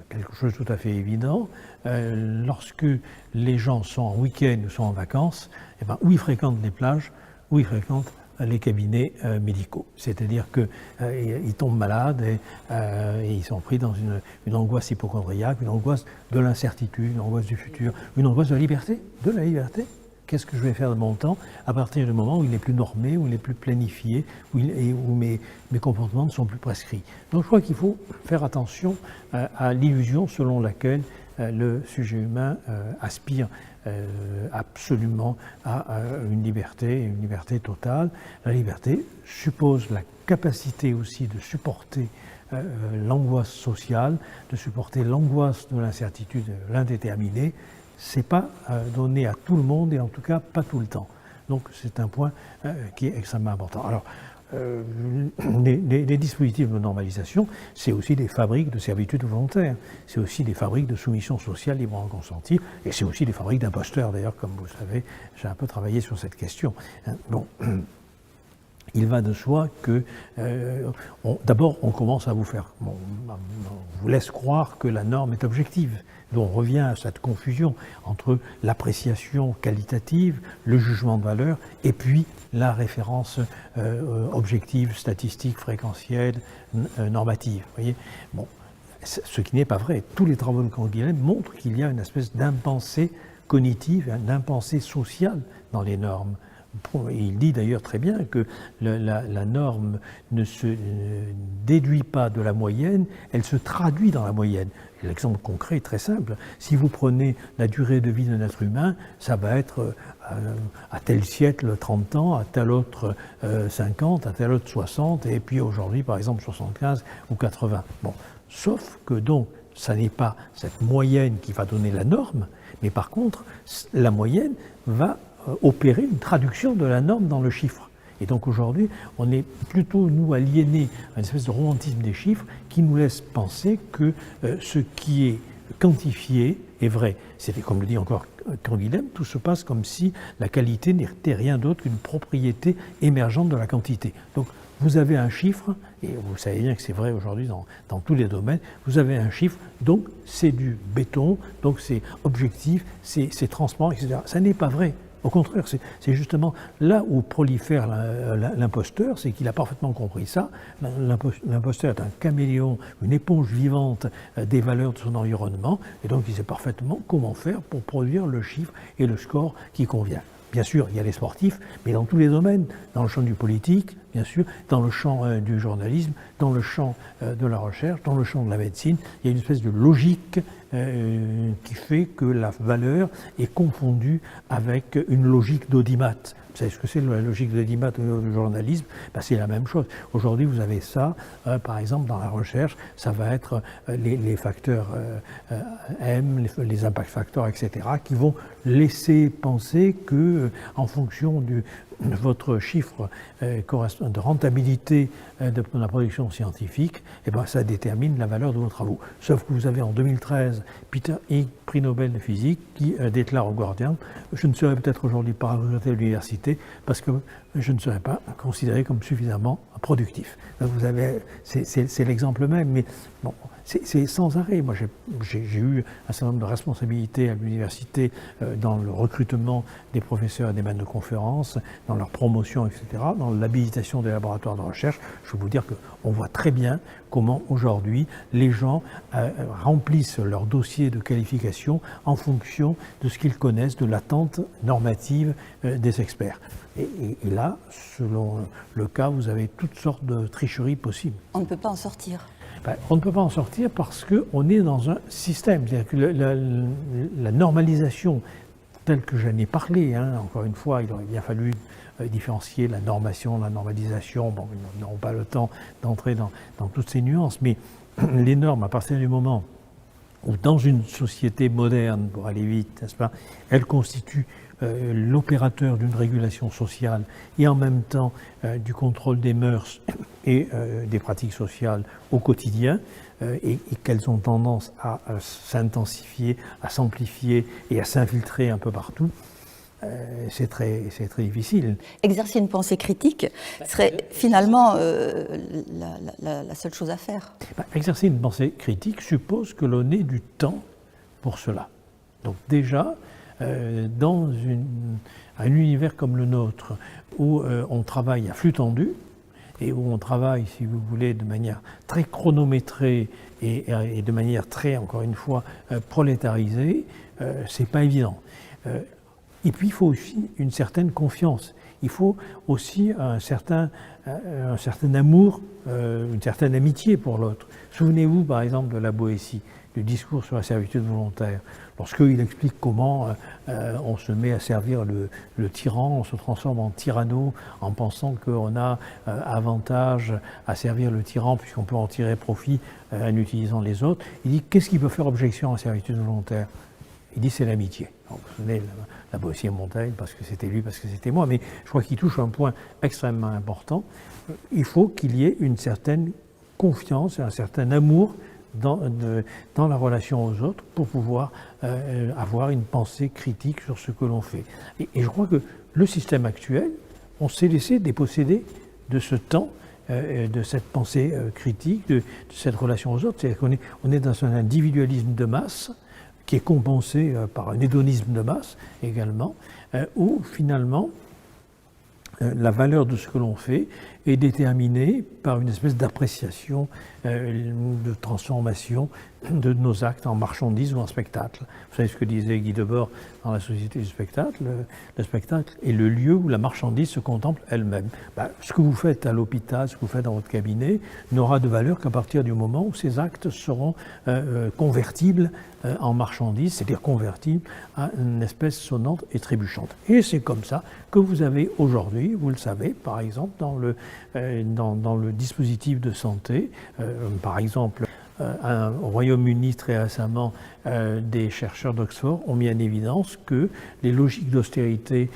quelque chose de tout à fait évident, lorsque les gens sont en week-end ou sont en vacances, où ils fréquentent les plages, où ils fréquentent les cabinets médicaux. C'est-à-dire qu'ils tombent malades et ils sont pris dans une angoisse hypocondriaque, une angoisse de l'incertitude, une angoisse du futur, une angoisse de la liberté. De la liberté. Qu'est-ce que je vais faire de mon temps à partir du moment où il n'est plus normé, où il n'est plus planifié, où mes comportements ne sont plus prescrits. Donc je crois qu'il faut faire attention à l'illusion selon laquelle le sujet humain aspire absolument à une liberté totale. La liberté suppose la capacité aussi de supporter l'angoisse sociale, de supporter l'angoisse de l'incertitude, de l'indéterminé. C'est pas donné à tout le monde et en tout cas pas tout le temps. Donc c'est un point qui est extrêmement important. Alors, les dispositifs de normalisation, c'est aussi des fabriques de servitude volontaire, c'est aussi des fabriques de soumission sociale librement consentie, et c'est aussi des fabriques d'imposteurs. D'ailleurs, comme vous le savez, j'ai un peu travaillé sur cette question. Bon, il va de soi que, d'abord, on commence à vous vous laisse croire que la norme est objective. Donc on revient à cette confusion entre l'appréciation qualitative, le jugement de valeur, et puis la référence objective, statistique, fréquentielle, normative. Vous voyez, bon, ce qui n'est pas vrai. Tous les travaux de Canguilhem montrent qu'il y a une espèce d'impensée cognitive, d'impensée sociale dans les normes. Il dit d'ailleurs très bien que la norme ne se déduit pas de la moyenne, elle se traduit dans la moyenne. L'exemple concret est très simple. Si vous prenez la durée de vie d'un être humain, ça va être à tel siècle 30 ans, à tel autre 50, à tel autre 60, et puis aujourd'hui par exemple 75 ou 80. Bon. Sauf que donc, ça n'est pas cette moyenne qui va donner la norme, mais par contre, la moyenne va opérer une traduction de la norme dans le chiffre. Et donc aujourd'hui, on est plutôt, nous, aliénés à une espèce de romantisme des chiffres qui nous laisse penser que ce qui est quantifié est vrai. C'était, comme le dit encore Canguilhem, tout se passe comme si la qualité n'était rien d'autre qu'une propriété émergente de la quantité. Donc vous avez un chiffre, et vous savez bien que c'est vrai aujourd'hui dans tous les domaines, vous avez un chiffre, donc c'est du béton, donc c'est objectif, c'est transparent, etc. Ça n'est pas vrai. Au contraire, c'est justement là où prolifère l'imposteur, c'est qu'il a parfaitement compris ça. L'imposteur est un caméléon, une éponge vivante des valeurs de son environnement, et donc il sait parfaitement comment faire pour produire le chiffre et le score qui convient. Bien sûr, il y a les sportifs, mais dans tous les domaines, dans le champ du politique, bien sûr, dans le champ du journalisme, dans le champ de la recherche, dans le champ de la médecine, il y a une espèce de logique qui fait que la valeur est confondue avec une logique d'audimat. Vous savez ce que c'est la logique d'audimat au journalisme? C'est la même chose. Aujourd'hui, vous avez ça, par exemple, dans la recherche, ça va être les facteurs M, les impact factors, etc., qui vont laisser penser que, en fonction de votre chiffre de rentabilité de la production scientifique, ça détermine la valeur de vos travaux. Sauf que vous avez en 2013 Peter Higg, prix Nobel de physique, qui déclare au Guardian « Je ne serai peut-être aujourd'hui pas recruté à l'université parce que je ne serai pas considéré comme suffisamment productif. » C'est l'exemple même, mais bon, c'est sans arrêt. Moi, j'ai eu un certain nombre de responsabilités à l'université dans le recrutement des professeurs et des maîtres de conférences, dans leur promotion, etc., dans l'habilitation des laboratoires de recherche. Je peux vous dire qu'on voit très bien comment aujourd'hui les gens remplissent leur dossier de qualification en fonction de ce qu'ils connaissent, de l'attente normative des experts. Et là, selon le cas, vous avez toutes sortes de tricheries possibles. On ne peut pas en sortir. On ne peut pas en sortir parce qu'on est dans un système. C'est-à-dire que la normalisation telle que j'en ai parlé, encore une fois, il aurait bien fallu différencier la normation, la normalisation. Bon, nous n'aurons pas le temps d'entrer dans toutes ces nuances, mais les normes, à partir du moment où dans une société moderne, pour aller vite, n'est-ce pas, elles constituent l'opérateur d'une régulation sociale et en même temps du contrôle des mœurs et des pratiques sociales au quotidien, et qu'elles ont tendance à s'intensifier, à s'amplifier et à s'infiltrer un peu partout, c'est très difficile. Exercer une pensée critique serait finalement la seule chose à faire. Exercer une pensée critique suppose que l'on ait du temps pour cela. Donc déjà, dans un univers comme le nôtre, où on travaille à flux tendu, et où on travaille, si vous voulez, de manière très chronométrée et de manière très, encore une fois, prolétarisée, c'est pas évident. Et puis il faut aussi une certaine confiance. Il faut aussi un certain amour, une certaine amitié pour l'autre. Souvenez-vous par exemple de la Boétie, du discours sur la servitude volontaire. Lorsqu'il explique comment on se met à servir le tyran, on se transforme en tyranno en pensant qu'on a avantage à servir le tyran puisqu'on peut en tirer profit en utilisant les autres, il dit qu'est-ce qui peut faire objection à la servitude volontaire? Il dit c'est l'amitié. Vous vous souvenez, la Boétie à Montaigne, parce que c'était lui, parce que c'était moi, mais je crois qu'il touche un point extrêmement important. Il faut qu'il y ait une certaine confiance et un certain amour dans la relation aux autres pour pouvoir avoir une pensée critique sur ce que l'on fait. Et je crois que le système actuel, on s'est laissé déposséder de ce temps, de cette pensée critique, de cette relation aux autres. C'est-à-dire qu'on est dans un individualisme de masse qui est compensé par un hédonisme de masse également, où finalement la valeur de ce que l'on fait est déterminée par une espèce d'appréciation, de transformation de nos actes en marchandises ou en spectacle. Vous savez ce que disait Guy Debord dans La Société du spectacle? Le spectacle est le lieu où la marchandise se contemple elle-même. Ce que vous faites à l'hôpital, ce que vous faites dans votre cabinet, n'aura de valeur qu'à partir du moment où ces actes seront convertibles en marchandises, c'est-à-dire convertibles à une espèce sonnante et trébuchante. Et c'est comme ça que vous avez aujourd'hui, vous le savez, par exemple, dans le dispositif de santé, par exemple, au Royaume-Uni, très récemment, des chercheurs d'Oxford ont mis en évidence que les logiques d'austérité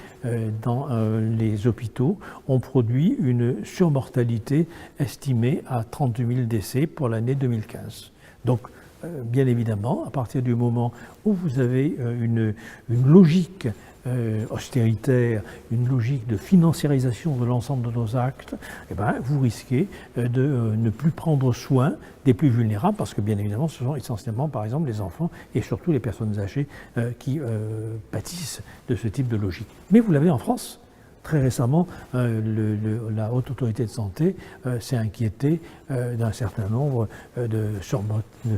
dans les hôpitaux ont produit une surmortalité estimée à 38 000 décès pour l'année 2015. Donc, bien évidemment, à partir du moment où vous avez une logique austéritaire, une logique de financiarisation de l'ensemble de nos actes, eh ben, vous risquez de ne plus prendre soin des plus vulnérables, parce que bien évidemment ce sont essentiellement par exemple les enfants et surtout les personnes âgées qui pâtissent de ce type de logique. Mais vous l'avez en France. Très récemment, la Haute Autorité de Santé s'est inquiétée d'un certain nombre de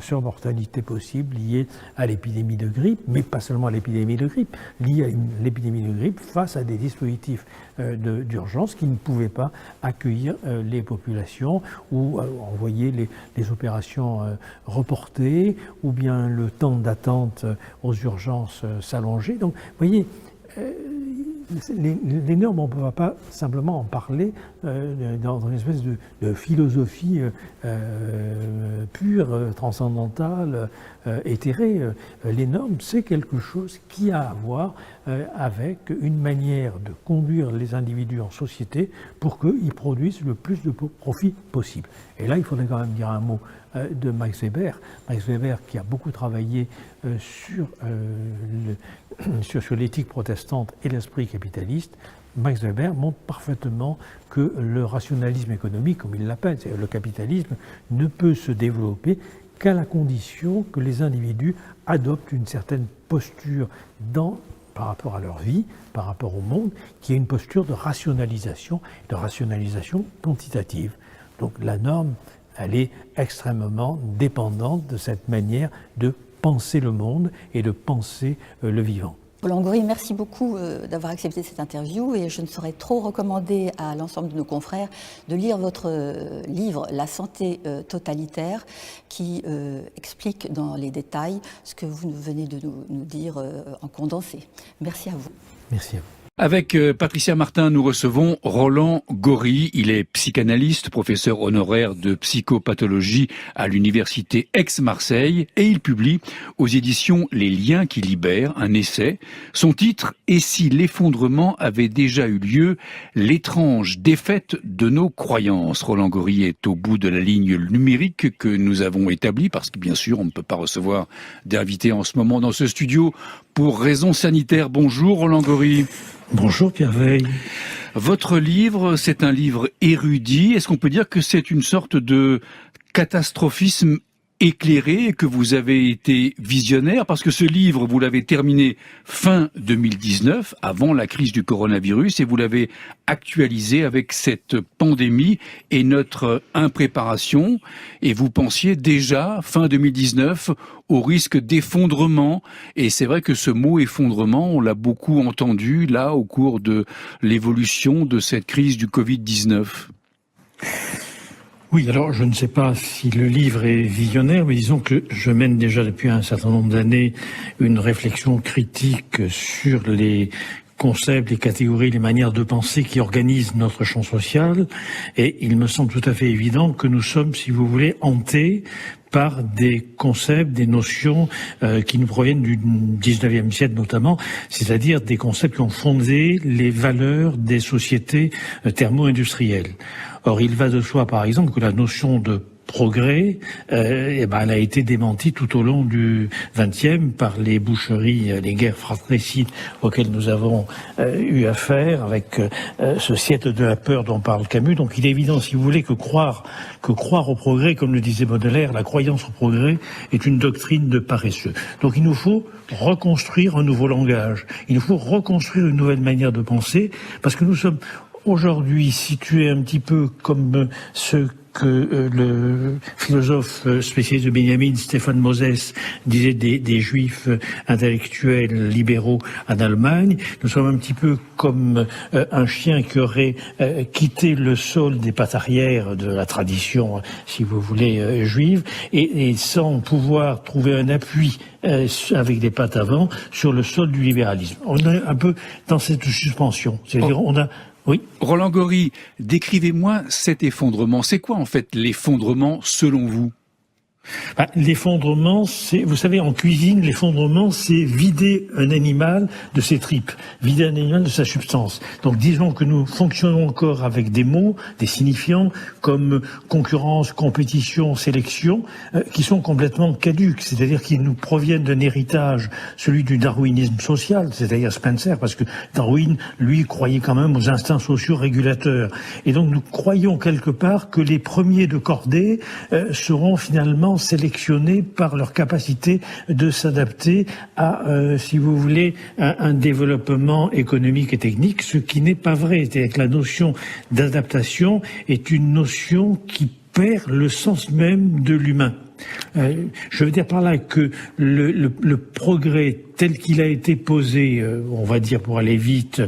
surmortalités possibles liées à l'épidémie de grippe, mais pas seulement à l'épidémie de grippe, liées à l'épidémie de grippe face à des dispositifs d'urgence qui ne pouvaient pas accueillir les populations ou envoyer les opérations reportées, ou bien le temps d'attente aux urgences s'allonger. Donc, vous voyez, les normes, on ne peut pas simplement en parler dans une espèce de philosophie pure, transcendantale, éthérée. Les normes, c'est quelque chose qui a à voir avec une manière de conduire les individus en société pour qu'ils produisent le plus de profit possible. Et là, il faudrait quand même dire un mot de Max Weber. Max Weber qui a beaucoup travaillé sur l'éthique protestante et l'esprit capitaliste. Max Weber montre parfaitement que le rationalisme économique, comme il l'appelle, le capitalisme, ne peut se développer qu'à la condition que les individus adoptent une certaine posture par rapport à leur vie, par rapport au monde, qui est une posture de rationalisation quantitative. Donc la norme, elle est extrêmement dépendante de cette manière de penser le monde et de penser le vivant. Roland Gori, merci beaucoup d'avoir accepté cette interview, et je ne saurais trop recommander à l'ensemble de nos confrères de lire votre livre « La santé totalitaire » qui explique dans les détails ce que vous venez de nous dire en condensé. Merci à vous. Merci à vous. Avec Patricia Martin, nous recevons Roland Gori. Il est psychanalyste, professeur honoraire de psychopathologie à l'université Aix-Marseille, et il publie aux éditions Les Liens qui libèrent un essai. Son titre « Et si l'effondrement avait déjà eu lieu, l'étrange défaite de nos croyances ». Roland Gori est au bout de la ligne numérique que nous avons établie, parce que bien sûr on ne peut pas recevoir d'invités en ce moment dans ce studio pour raisons sanitaires. Bonjour Roland Gori. Bonjour Pierre Veil. Votre livre, c'est un livre érudit. Est-ce qu'on peut dire que c'est une sorte de catastrophisme éclairé et que vous avez été visionnaire? Parce que ce livre, vous l'avez terminé fin 2019, avant la crise du coronavirus, et vous l'avez actualisé avec cette pandémie et notre impréparation. Et vous pensiez déjà, fin 2019, au risque d'effondrement. Et c'est vrai que ce mot effondrement, on l'a beaucoup entendu là au cours de l'évolution de cette crise du Covid-19. Oui, alors je ne sais pas si le livre est visionnaire, mais disons que je mène déjà depuis un certain nombre d'années une réflexion critique sur les concepts, les catégories, les manières de penser qui organisent notre champ social. Et il me semble tout à fait évident que nous sommes, si vous voulez, hantés par des concepts, des notions qui nous proviennent du 19e siècle notamment, c'est-à-dire des concepts qui ont fondé les valeurs des sociétés thermo-industrielles. Or, il va de soi, par exemple, que la notion de progrès, elle a été démentie tout au long du XXe par les boucheries, les guerres fratricides auxquelles nous avons eu affaire avec ce siècle de la peur dont parle Camus. Donc il est évident, si vous voulez, que croire au progrès, comme le disait Baudelaire, la croyance au progrès est une doctrine de paresseux. Donc il nous faut reconstruire un nouveau langage, il nous faut reconstruire une nouvelle manière de penser, parce que nous sommes aujourd'hui situés un petit peu comme ce que le philosophe spécialiste de Benjamin, Stéphane Moses, disait des juifs intellectuels libéraux en Allemagne. Nous sommes un petit peu comme un chien qui aurait quitté le sol des pattes arrière de la tradition, si vous voulez, juive, et sans pouvoir trouver un appui avec des pattes avant sur le sol du libéralisme. On est un peu dans cette suspension. C'est-à-dire, on a... Oui. Roland Gori, décrivez-moi cet effondrement. C'est quoi en fait l'effondrement selon vous ? L'effondrement, c'est, vous savez, en cuisine, l'effondrement, c'est vider un animal de ses tripes, vider un animal de sa substance. Donc, disons que nous fonctionnons encore avec des mots, des signifiants, comme concurrence, compétition, sélection, qui sont complètement caducs, c'est-à-dire qu'ils nous proviennent d'un héritage, celui du darwinisme social, c'est-à-dire Spencer, parce que Darwin, lui, croyait quand même aux instincts sociaux régulateurs. Et donc, nous croyons quelque part que les premiers de cordée seront finalement sélectionnés par leur capacité de s'adapter à, si vous voulez, un développement économique et technique, ce qui n'est pas vrai. C'est-à-dire que la notion d'adaptation est une notion qui perd le sens même de l'humain. Je veux dire par là que le progrès tel qu'il a été posé, on va dire pour aller vite,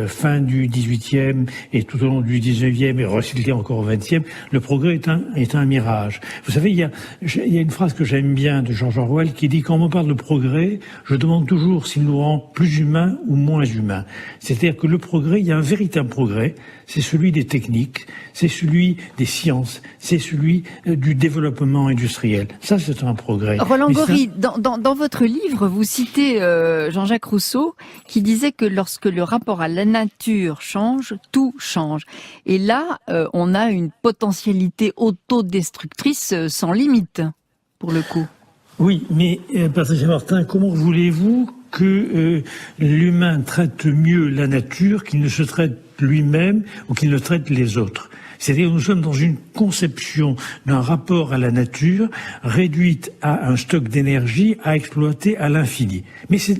fin du XVIIIe et tout au long du XIXe et recyclé encore au XXe, le progrès est un mirage. Vous savez, il y a une phrase que j'aime bien de George Orwell qui dit « Quand on me parle de progrès, je demande toujours s'il nous rend plus humains ou moins humains ». C'est-à-dire que le progrès, il y a un véritable progrès, c'est celui des techniques, c'est celui des sciences, c'est celui du développement industriel. Ça, c'est un progrès. Roland Gori, dans votre livre, vous citez Jean-Jacques Rousseau qui disait que lorsque le rapport à la nature change, tout change. Et là, on a une potentialité autodestructrice sans limite, pour le coup. Oui, mais Patricia Martin, comment voulez-vous que l'humain traite mieux la nature qu'il ne se traite lui-même ou qu'il ne traite les autres? C'est-à-dire que nous sommes dans une conception d'un rapport à la nature réduite à un stock d'énergie à exploiter à l'infini. Mais c'est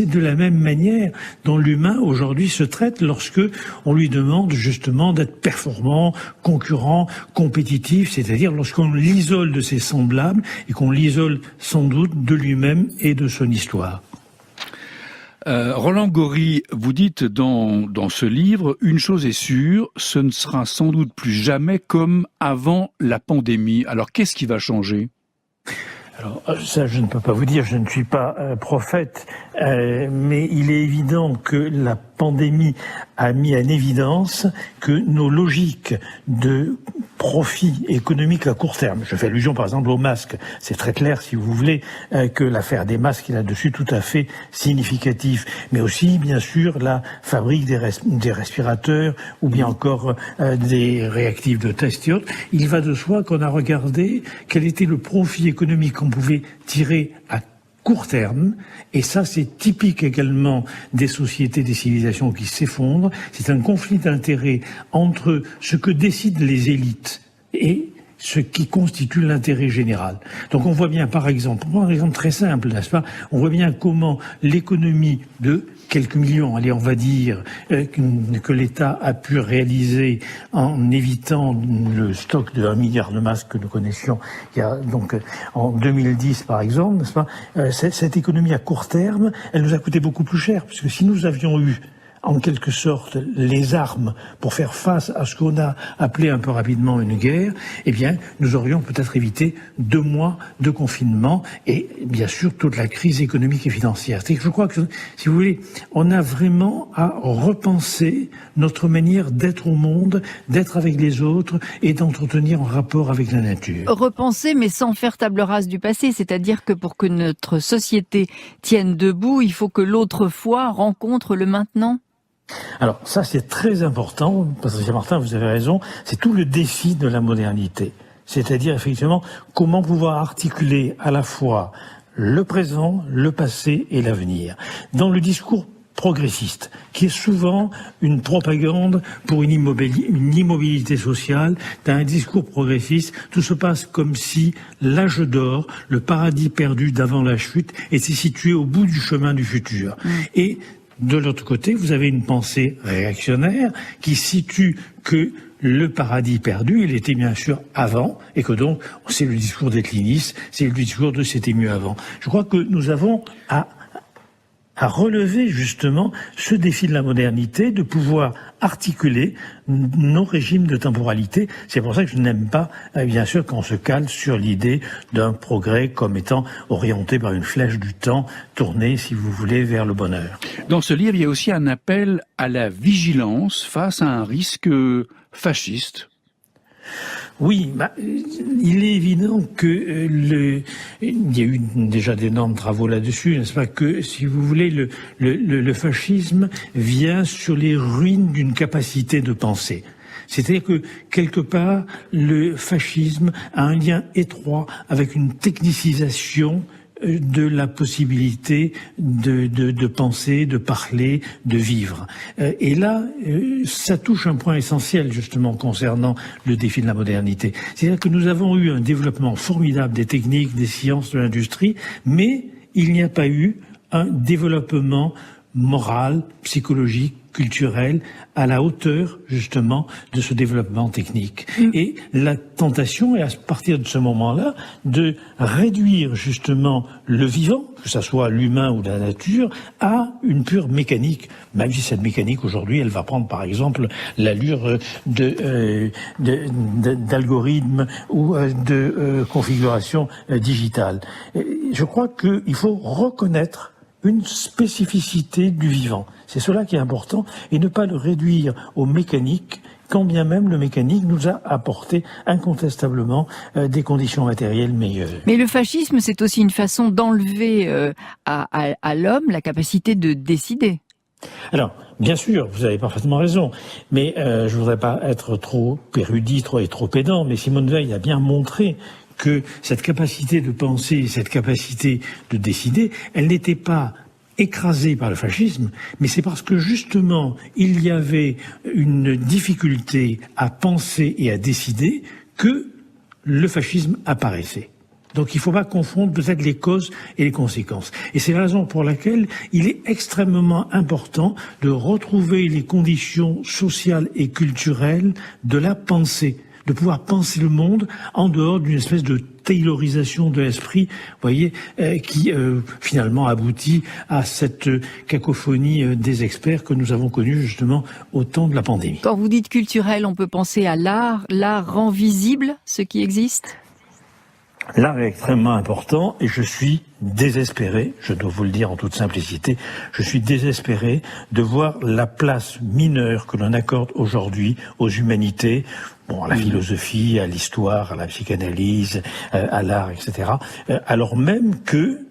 de la même manière dont l'humain aujourd'hui se traite lorsque on lui demande justement d'être performant, concurrent, compétitif, c'est-à-dire lorsqu'on l'isole de ses semblables et qu'on l'isole sans doute de lui-même et de son histoire. Roland Gori, vous dites dans ce livre, une chose est sûre, ce ne sera sans doute plus jamais comme avant la pandémie. Alors qu'est-ce qui va changer ? Alors ça, je ne peux pas vous dire, je ne suis pas prophète, mais il est évident que la pandémie a mis en évidence que nos logiques de profit économique à court terme, je fais allusion par exemple aux masques, c'est très clair si vous voulez que l'affaire des masques est là-dessus tout à fait significatif, mais aussi bien sûr la fabrique des respirateurs ou bien encore des réactifs de test et autres. Il va de soi qu'on a regardé quel était le profit économique qu'on pouvait tirer à court terme, et ça c'est typique également des sociétés, des civilisations qui s'effondrent. C'est un conflit d'intérêts entre ce que décident les élites et ce qui constitue l'intérêt général. Donc on voit bien par exemple, on prend un exemple très simple, n'est-ce pas ? On voit bien comment l'économie de quelques millions, allez, on va dire, que l'État a pu réaliser en évitant le stock de 1 milliard de masques que nous connaissions il y a donc en 2010 par exemple, n'est-ce pas ? Cette économie à court terme, elle nous a coûté beaucoup plus cher, puisque si nous avions eu en quelque sorte les armes pour faire face à ce qu'on a appelé un peu rapidement une guerre, eh bien, nous aurions peut-être évité 2 mois de confinement et bien sûr toute la crise économique et financière. C'est que je crois que, si vous voulez, on a vraiment à repenser notre manière d'être au monde, d'être avec les autres et d'entretenir un rapport avec la nature. Repenser, mais sans faire table rase du passé, c'est-à-dire que pour que notre société tienne debout, il faut que l'autrefois rencontre le maintenant. Alors ça c'est très important, Patricia Martin, vous avez raison, c'est tout le défi de la modernité. C'est-à-dire effectivement comment pouvoir articuler à la fois le présent, le passé et l'avenir. Dans le discours progressiste, qui est souvent une propagande pour une immobilité sociale, dans un discours progressiste, tout se passe comme si l'âge d'or, le paradis perdu d'avant la chute, était situé au bout du chemin du futur. Et de l'autre côté, vous avez une pensée réactionnaire qui situe que le paradis perdu, il était bien sûr avant, et que donc, c'est le discours décliniste, c'est le discours de c'était mieux avant. Je crois que nous avons à relever justement ce défi de la modernité, de pouvoir articuler nos régimes de temporalité. C'est pour ça que je n'aime pas, bien sûr, qu'on se cale sur l'idée d'un progrès comme étant orienté par une flèche du temps, tournée, si vous voulez, vers le bonheur. Dans ce livre, il y a aussi un appel à la vigilance face à un risque fasciste. Oui, il est évident que il y a eu déjà d'énormes travaux là-dessus, n'est-ce pas, que, si vous voulez, le fascisme vient sur les ruines d'une capacité de penser. C'est-à-dire que, quelque part, le fascisme a un lien étroit avec une technicisation de la possibilité de penser, de parler, de vivre. Et là, ça touche un point essentiel, justement, concernant le défi de la modernité. C'est-à-dire que nous avons eu un développement formidable des techniques, des sciences, de l'industrie, mais il n'y a pas eu un développement moral, psychologique, culturel, à la hauteur, justement, de ce développement technique. Et la tentation est, à partir de ce moment-là, de réduire, justement, le vivant, que ce soit l'humain ou la nature, à une pure mécanique. Même si cette mécanique, aujourd'hui, elle va prendre, par exemple, l'allure d'algorithmes ou de configuration digitale. Je crois qu'il faut reconnaître une spécificité du vivant. C'est cela qui est important, et ne pas le réduire au mécanique, quand bien même le mécanique nous a apporté incontestablement des conditions matérielles meilleures. Mais le fascisme, c'est aussi une façon d'enlever à l'homme la capacité de décider. Alors, bien sûr, vous avez parfaitement raison, mais je voudrais pas être trop érudit, trop pédant, mais Simone Veil a bien montré que cette capacité de penser, cette capacité de décider, elle n'était pas écrasée par le fascisme, mais c'est parce que justement il y avait une difficulté à penser et à décider que le fascisme apparaissait. Donc il ne faut pas confondre peut-être les causes et les conséquences. Et c'est la raison pour laquelle il est extrêmement important de retrouver les conditions sociales et culturelles de la pensée, de pouvoir penser le monde en dehors d'une espèce de taylorisation de l'esprit, vous voyez, qui finalement aboutit à cette cacophonie des experts que nous avons connue justement au temps de la pandémie. Quand vous dites culturel, on peut penser à l'art. L'art rend visible ce qui existe ? L'art est extrêmement important et je suis désespéré, je dois vous le dire en toute simplicité, je suis désespéré de voir la place mineure que l'on accorde aujourd'hui aux humanités, à la philosophie, à l'histoire, à la psychanalyse, à l'art, etc. Alors même que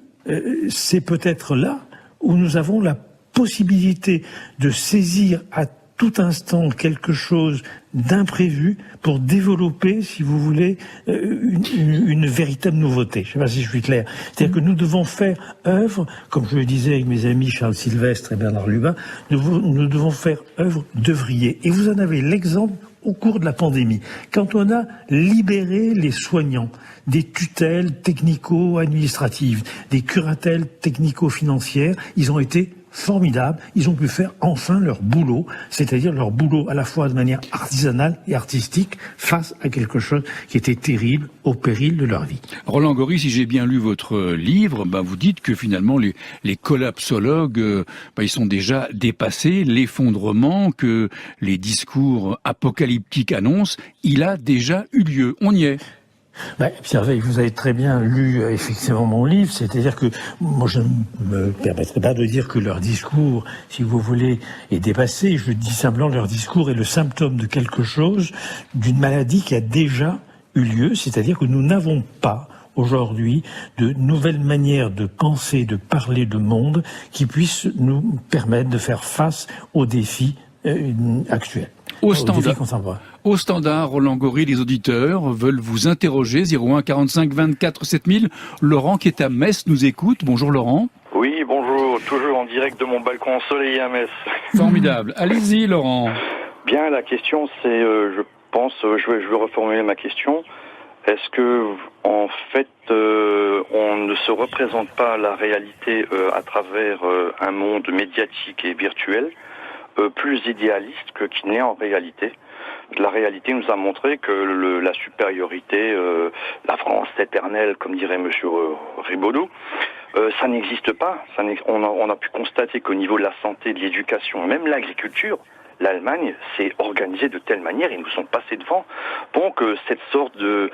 c'est peut-être là où nous avons la possibilité de saisir à tout instant quelque chose d'imprévu pour développer, si vous voulez, une véritable nouveauté. Je ne sais pas si je suis clair. C'est-à-dire que nous devons faire œuvre, comme je le disais avec mes amis Charles Sylvestre et Bernard Lubin, nous devons faire œuvre d'œuvrier. Et vous en avez l'exemple au cours de la pandémie, quand on a libéré les soignants des tutelles technico-administratives, des curatelles technico-financières, ils ont été formidables, ils ont pu faire enfin leur boulot, c'est-à-dire leur boulot à la fois de manière artisanale et artistique face à quelque chose qui était terrible au péril de leur vie. Roland Gori, si j'ai bien lu votre livre, vous dites que finalement les collapsologues, ils sont déjà dépassés, l'effondrement que les discours apocalyptiques annoncent, il a déjà eu lieu, on y est. Pierre Veil, vous avez très bien lu effectivement mon livre, c'est-à-dire que moi je ne me permettrai pas de dire que leur discours, si vous voulez, est dépassé, je dis simplement leur discours est le symptôme de quelque chose, d'une maladie qui a déjà eu lieu, c'est-à-dire que nous n'avons pas aujourd'hui de nouvelles manières de penser, de parler de monde qui puissent nous permettre de faire face aux défis actuels. Au standard, Roland Gori, les auditeurs veulent vous interroger, 01 45 24 7000. Laurent, qui est à Metz, nous écoute. Bonjour Laurent. Oui, bonjour, toujours en direct de mon balcon ensoleillé à Metz. Formidable. Allez-y Laurent. Bien, la question c'est, je vais reformuler ma question. Est-ce que, en fait, on ne se représente pas la réalité à travers un monde médiatique et virtuel plus idéaliste que qui n'est en réalité? La réalité nous a montré que la supériorité, la France éternelle, comme dirait Monsieur Ribaudot, ça n'existe pas. On a pu constater qu'au niveau de la santé, de l'éducation, même l'agriculture, l'Allemagne s'est organisée de telle manière, ils nous sont passés devant. Donc cette sorte de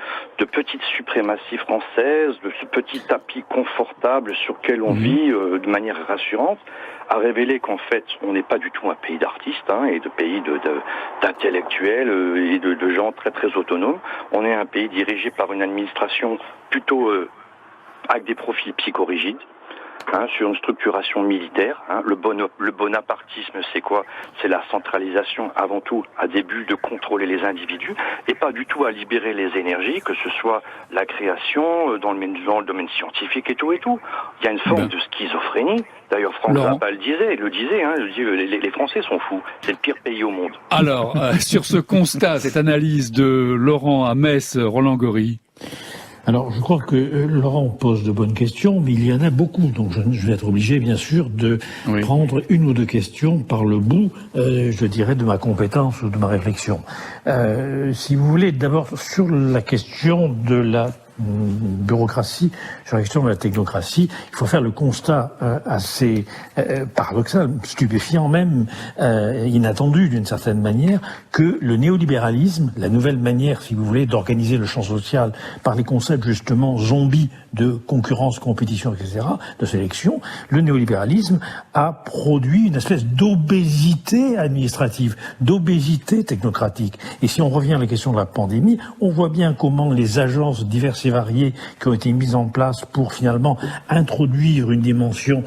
petite suprématie française, de ce petit tapis confortable sur lequel on vit de manière rassurante, a révélé qu'en fait, on n'est pas du tout un pays d'artistes et de pays d'intellectuels et de gens très très autonomes. On est un pays dirigé par une administration plutôt avec des profils psychorigides, sur une structuration militaire. Le bonapartisme, c'est quoi? C'est la centralisation avant tout à des buts de contrôler les individus et pas du tout à libérer les énergies, que ce soit la création dans le domaine scientifique et tout et tout. Il y a une forme de schizophrénie. D'ailleurs, Franck Zappa le disait, les Français sont fous. C'est le pire pays au monde. Alors, sur ce constat, cette analyse de Laurent à Metz, Roland Gory. Alors, je crois que Laurent pose de bonnes questions, mais il y en a beaucoup. Donc, je vais être obligé, bien sûr, de prendre une ou deux questions par le bout, je dirais, de ma compétence ou de ma réflexion. Si vous voulez, d'abord, sur la question de la bureaucratie, sur la question de la technocratie, il faut faire le constat assez paradoxal, stupéfiant même, inattendu d'une certaine manière, que le néolibéralisme, la nouvelle manière, si vous voulez, d'organiser le champ social par les concepts justement zombies de concurrence, compétition, etc., de sélection, le néolibéralisme a produit une espèce d'obésité administrative, d'obésité technocratique. Et si on revient à la question de la pandémie, on voit bien comment les agences diverses et variées qui ont été mises en place pour finalement introduire une dimension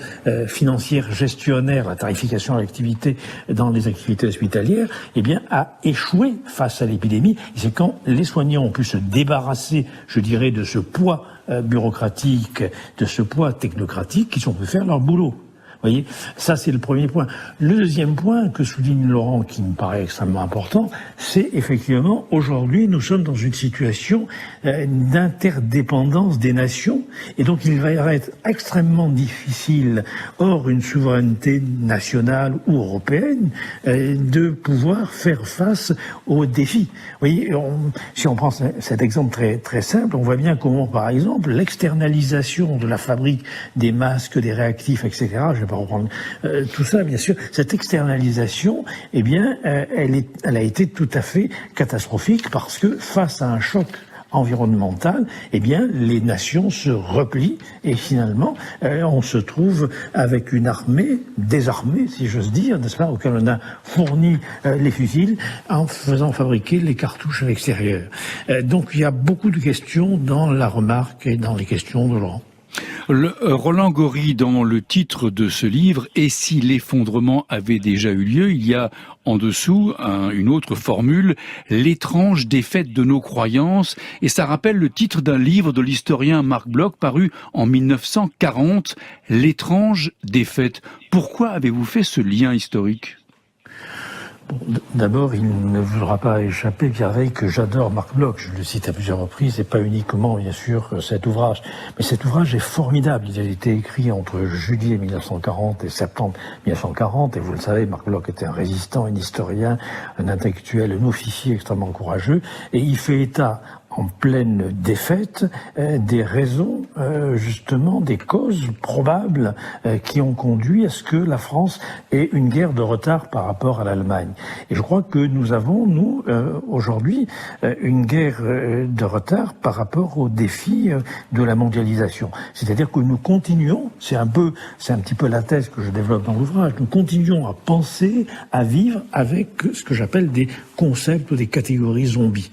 financière, gestionnaire, la tarification à l'activité dans les activités hospitalières, eh bien, a échoué face à l'épidémie. Et c'est quand les soignants ont pu se débarrasser, je dirais, de ce poids bureaucratique, de ce poids technocratique, qu'ils ont pu faire leur boulot. Vous voyez, ça c'est le premier point. Le deuxième point que souligne Laurent, qui me paraît extrêmement important, c'est effectivement, aujourd'hui, nous sommes dans une situation d'interdépendance des nations, et donc il va être extrêmement difficile, hors une souveraineté nationale ou européenne, de pouvoir faire face aux défis. Vous voyez, si on prend cet exemple très, très simple, on voit bien comment, par exemple, l'externalisation de la fabrique des masques, des réactifs, etc., je vais pas reprendre tout ça, bien sûr, cette externalisation, eh bien, elle a été tout à fait catastrophique parce que face à un choc environnemental, eh bien, les nations se replient et finalement, on se trouve avec une armée désarmée, si j'ose dire, n'est-ce pas, auquel on a fourni les fusils en faisant fabriquer les cartouches à l'extérieur. Donc, il y a beaucoup de questions dans la remarque et dans les questions de Laurent. Roland Gory, dans le titre de ce livre, « Et si l'effondrement avait déjà eu lieu », il y a en dessous une autre formule, « L'étrange défaite de nos croyances », et ça rappelle le titre d'un livre de l'historien Marc Bloch paru en 1940, « L'étrange défaite ». Pourquoi avez-vous fait ce lien historique ? Bon, d'abord, il ne voudra pas échapper, Pierre Veille, que j'adore Marc Bloch. Je le cite à plusieurs reprises, et pas uniquement, bien sûr, cet ouvrage. Mais cet ouvrage est formidable. Il a été écrit entre juillet 1940 et septembre 1940. Et vous le savez, Marc Bloch était un résistant, un historien, un intellectuel, un officier extrêmement courageux. Et il fait état, en pleine défaite, des raisons, justement, des causes probables qui ont conduit à ce que la France ait une guerre de retard par rapport à l'Allemagne. Et je crois que nous avons, nous, aujourd'hui, une guerre de retard par rapport aux défis de la mondialisation. C'est-à-dire que nous continuons, c'est un petit peu la thèse que je développe dans l'ouvrage, nous continuons à penser, à vivre avec ce que j'appelle des concepts ou des catégories zombies.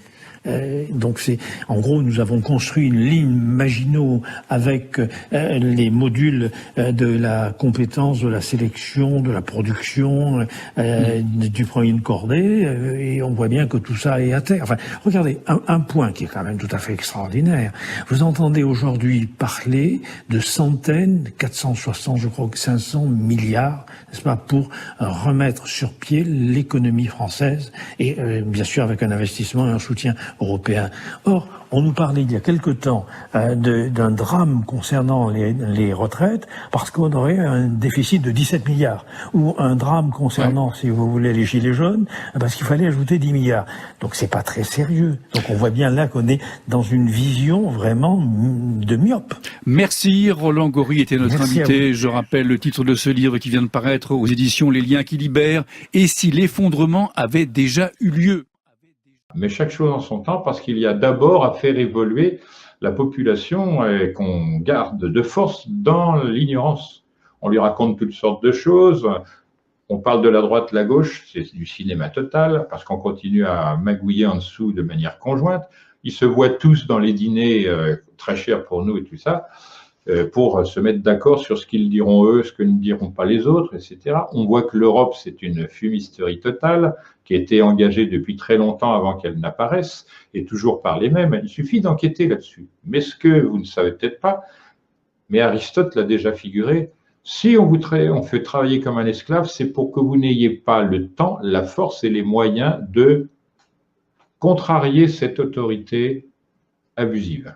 Donc c'est, en gros, nous avons construit une ligne Maginot avec les modules de la compétence, de la sélection, de la production, du premier de cordée, et on voit bien que tout ça est à terre. Enfin, regardez, un point qui est quand même tout à fait extraordinaire. Vous entendez aujourd'hui parler de centaines, 460, je crois que 500 milliards, n'est-ce pas, pour remettre sur pied l'économie française, et bien sûr avec un investissement et un soutien européens. Or, on nous parlait il y a quelque temps d'un drame concernant les retraites parce qu'on aurait un déficit de 17 milliards. Ou un drame concernant, si vous voulez, les gilets jaunes, parce qu'il fallait ajouter 10 milliards. Donc c'est pas très sérieux. Donc on voit bien là qu'on est dans une vision vraiment de myope. Merci, Roland Gori était notre invité. Je rappelle le titre de ce livre qui vient de paraître aux éditions Les Liens qui libèrent. Et si l'effondrement avait déjà eu lieu? Mais chaque chose en son temps, parce qu'il y a d'abord à faire évoluer la population qu'on garde de force dans l'ignorance. On lui raconte toutes sortes de choses. On parle de la droite, la gauche, c'est du cinéma total, parce qu'on continue à magouiller en dessous de manière conjointe. Ils se voient tous dans les dîners très chers pour nous et tout ça, pour se mettre d'accord sur ce qu'ils diront eux, ce que ne diront pas les autres, etc. On voit que l'Europe, c'est une fumisterie totale, qui a été engagée depuis très longtemps avant qu'elle n'apparaisse, et toujours par les mêmes. Il suffit d'enquêter là-dessus. Mais ce que vous ne savez peut-être pas, mais Aristote l'a déjà figuré, si on fait travailler comme un esclave, c'est pour que vous n'ayez pas le temps, la force et les moyens de contrarier cette autorité abusive.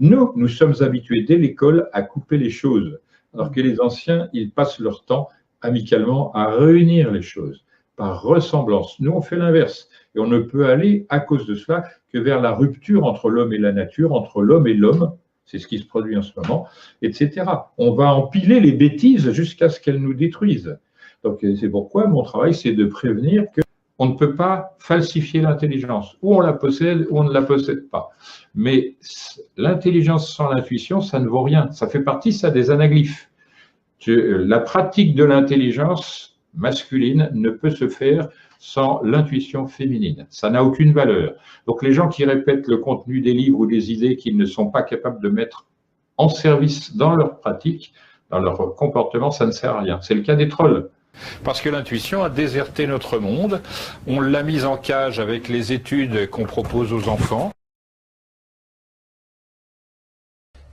Nous sommes habitués dès l'école à couper les choses, alors que les anciens, ils passent leur temps amicalement à réunir les choses, par ressemblance. Nous, on fait l'inverse. Et on ne peut aller, à cause de cela, que vers la rupture entre l'homme et la nature, entre l'homme et l'homme, c'est ce qui se produit en ce moment, etc. On va empiler les bêtises jusqu'à ce qu'elles nous détruisent. Donc, c'est pourquoi mon travail, c'est de prévenir qu'on ne peut pas falsifier l'intelligence. Ou on la possède, ou on ne la possède pas. Mais l'intelligence sans l'intuition, ça ne vaut rien. Ça fait partie, ça, des anaglyphes. La pratique de l'intelligence masculine ne peut se faire sans l'intuition féminine. Ça n'a aucune valeur. Donc les gens qui répètent le contenu des livres ou des idées qu'ils ne sont pas capables de mettre en service dans leur pratique, dans leur comportement, ça ne sert à rien. C'est le cas des trolls. Parce que l'intuition a déserté notre monde. On l'a mise en cage avec les études qu'on propose aux enfants.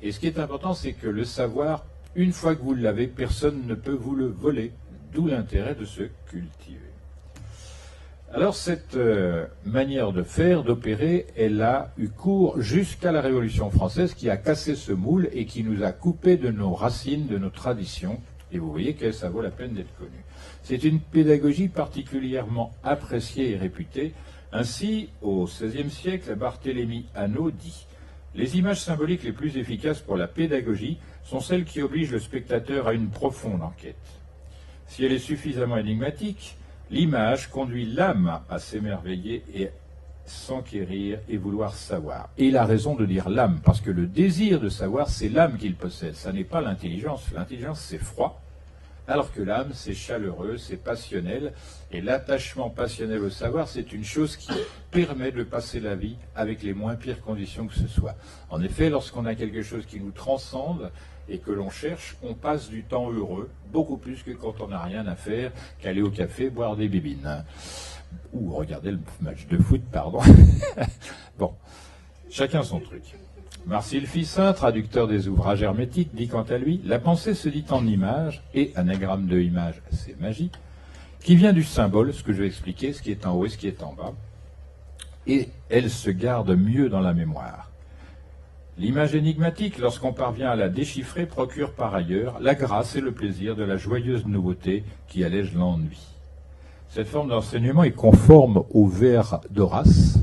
Et ce qui est important, c'est que le savoir, une fois que vous l'avez, personne ne peut vous le voler. D'où l'intérêt de se cultiver. Alors cette manière de faire, d'opérer, elle a eu cours jusqu'à la Révolution française qui a cassé ce moule et qui nous a coupé de nos racines, de nos traditions. Et vous voyez que ça vaut la peine d'être connu. C'est une pédagogie particulièrement appréciée et réputée. Ainsi, au XVIe siècle, Barthélemy Hanot dit « Les images symboliques les plus efficaces pour la pédagogie sont celles qui obligent le spectateur à une profonde enquête. Si elle est suffisamment énigmatique, l'image conduit l'âme à s'émerveiller et s'enquérir et vouloir savoir. » Et il a raison de dire l'âme, parce que le désir de savoir, c'est l'âme qu'il possède, ça n'est pas l'intelligence. L'intelligence, c'est froid, alors que l'âme, c'est chaleureux, c'est passionnel, et l'attachement passionnel au savoir, c'est une chose qui permet de passer la vie avec les moins pires conditions que ce soit. En effet, lorsqu'on a quelque chose qui nous transcende, et que l'on cherche, on passe du temps heureux, beaucoup plus que quand on n'a rien à faire qu'aller au café boire des bibines. Ou regarder le match de foot, pardon. Bon, chacun son truc. Marcille Fissin, traducteur des ouvrages hermétiques, dit quant à lui « La pensée se dit en images, et anagramme de image, c'est magie, qui vient du symbole, ce que je vais expliquer, ce qui est en haut et ce qui est en bas, et elle se garde mieux dans la mémoire. L'image énigmatique, lorsqu'on parvient à la déchiffrer, procure par ailleurs la grâce et le plaisir de la joyeuse nouveauté qui allège l'ennui. Cette forme d'enseignement est conforme au vers d'Horace.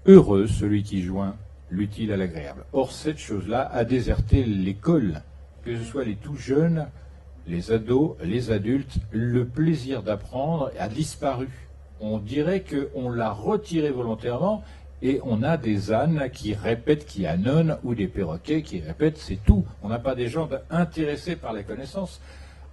Heureux celui qui joint l'utile à l'agréable. Or, cette chose-là a déserté l'école, que ce soit les tout jeunes, les ados, les adultes, le plaisir d'apprendre a disparu. On dirait qu'on l'a retiré volontairement. Et on a des ânes qui répètent, qui annonnent, ou des perroquets qui répètent, c'est tout. On n'a pas des gens intéressés par la connaissance.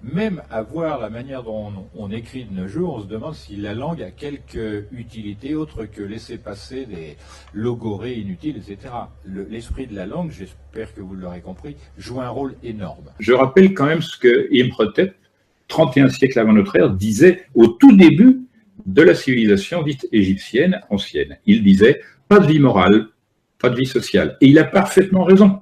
Même à voir la manière dont on écrit de nos jours, on se demande si la langue a quelque utilité autre que laisser passer des logorées inutiles, etc. L'esprit de la langue, j'espère que vous l'aurez compris, joue un rôle énorme. Je rappelle quand même ce que Imhotep, 31 siècles avant notre ère, disait au tout début de la civilisation dite égyptienne ancienne. Il disait « pas de vie morale, pas de vie sociale ». Et il a parfaitement raison.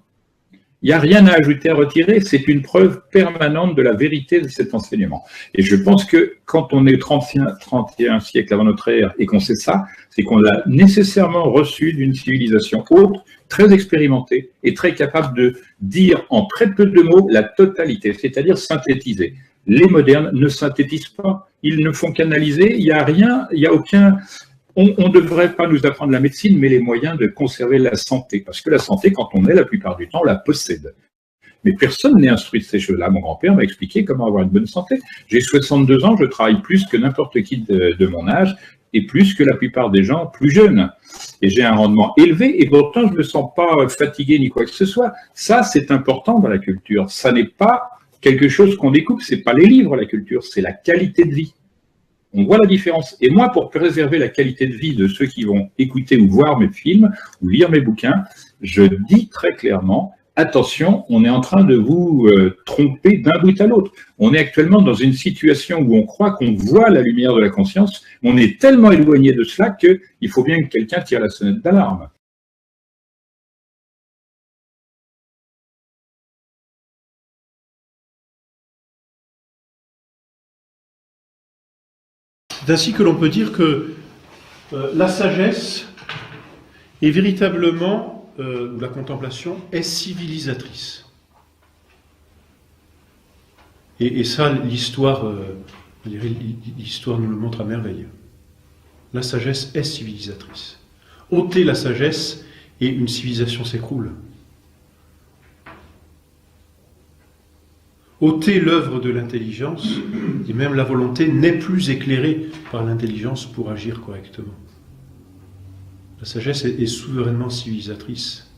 Il n'y a rien à ajouter, à retirer. C'est une preuve permanente de la vérité de cet enseignement. Et je pense que quand on est au 31e siècle avant notre ère et qu'on sait ça, c'est qu'on l'a nécessairement reçu d'une civilisation autre, très expérimentée et très capable de dire en très peu de mots la totalité, c'est-à-dire synthétiser. Les modernes ne synthétisent pas, ils ne font qu'analyser, il n'y a rien, il n'y a aucun... On ne devrait pas nous apprendre la médecine, mais les moyens de conserver la santé. Parce que la santé, quand on est, la plupart du temps, on la possède. Mais personne n'est instruit de ces choses-là. Mon grand-père m'a expliqué comment avoir une bonne santé. J'ai 62 ans, je travaille plus que n'importe qui de mon âge, et plus que la plupart des gens plus jeunes. Et j'ai un rendement élevé, et pourtant, je ne me sens pas fatigué ni quoi que ce soit. Ça, c'est important dans la culture. Ça n'est pas quelque chose qu'on découpe, c'est pas les livres, la culture, c'est la qualité de vie. On voit la différence. Et moi, pour préserver la qualité de vie de ceux qui vont écouter ou voir mes films ou lire mes bouquins, je dis très clairement, attention, on est en train de vous tromper d'un bout à l'autre. On est actuellement dans une situation où on croit qu'on voit la lumière de la conscience. On est tellement éloigné de cela qu'il faut bien que quelqu'un tire la sonnette d'alarme. C'est ainsi que l'on peut dire que la sagesse est véritablement, ou la contemplation, est civilisatrice. Et ça, l'histoire nous le montre à merveille. La sagesse est civilisatrice. Ôter la sagesse et une civilisation s'écroule. Ôter l'œuvre de l'intelligence, et même la volonté n'est plus éclairée par l'intelligence pour agir correctement. La sagesse est souverainement civilisatrice.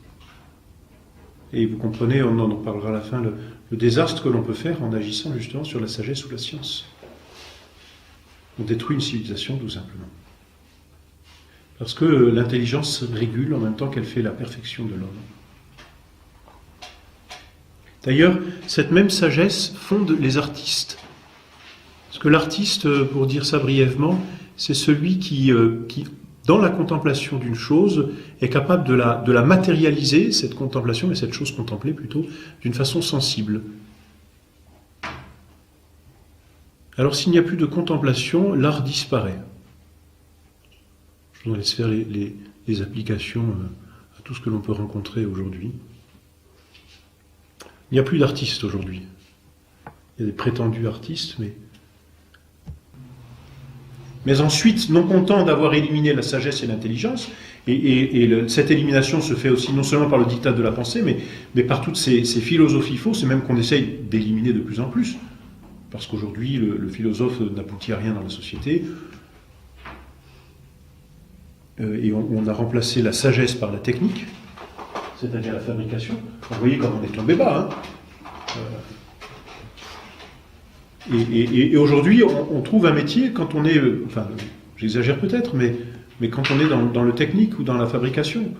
Et vous comprenez, on en parlera à la fin, le désastre que l'on peut faire en agissant justement sur la sagesse ou la science. On détruit une civilisation tout simplement. Parce que l'intelligence régule en même temps qu'elle fait la perfection de l'homme. D'ailleurs, cette même sagesse fonde les artistes. Parce que l'artiste, pour dire ça brièvement, c'est celui qui, dans la contemplation d'une chose, est capable de la matérialiser, cette contemplation, mais cette chose contemplée plutôt, d'une façon sensible. Alors s'il n'y a plus de contemplation, l'art disparaît. Je vous laisse faire les applications à tout ce que l'on peut rencontrer aujourd'hui. Il n'y a plus d'artistes aujourd'hui. Il y a des prétendus artistes, mais ensuite, non content d'avoir éliminé la sagesse et l'intelligence, cette élimination se fait aussi non seulement par le diktat de la pensée, mais par toutes ces philosophies fausses, et même qu'on essaye d'éliminer de plus en plus. Parce qu'aujourd'hui, le philosophe n'aboutit à rien dans la société. Et on a remplacé la sagesse par la technique, c'est-à-dire la fabrication. Vous voyez comme on est tombé bas. Et aujourd'hui, on trouve un métier quand on est... enfin, j'exagère peut-être, mais quand on est dans le technique ou dans la fabrication.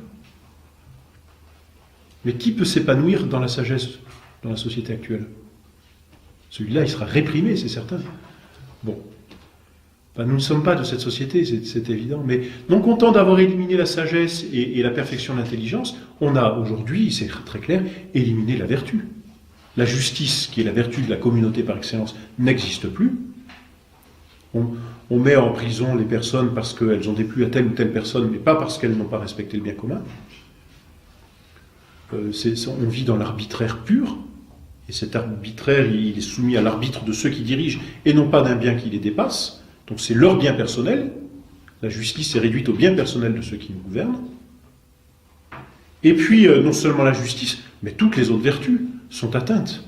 Mais qui peut s'épanouir dans la sagesse dans la société actuelle? Celui-là, il sera réprimé, c'est certain. Bon. Enfin, nous ne sommes pas de cette société, c'est évident. Mais non content d'avoir éliminé la sagesse et la perfection de l'intelligence, on a aujourd'hui, c'est très clair, éliminé la vertu. La justice, qui est la vertu de la communauté par excellence, n'existe plus. On met en prison les personnes parce qu'elles ont déplu à telle ou telle personne, mais pas parce qu'elles n'ont pas respecté le bien commun. On vit dans l'arbitraire pur, et cet arbitraire, il est soumis à l'arbitre de ceux qui dirigent, et non pas d'un bien qui les dépasse. Donc c'est leur bien personnel. La justice est réduite au bien personnel de ceux qui nous gouvernent. Et puis, non seulement la justice, mais toutes les autres vertus sont atteintes.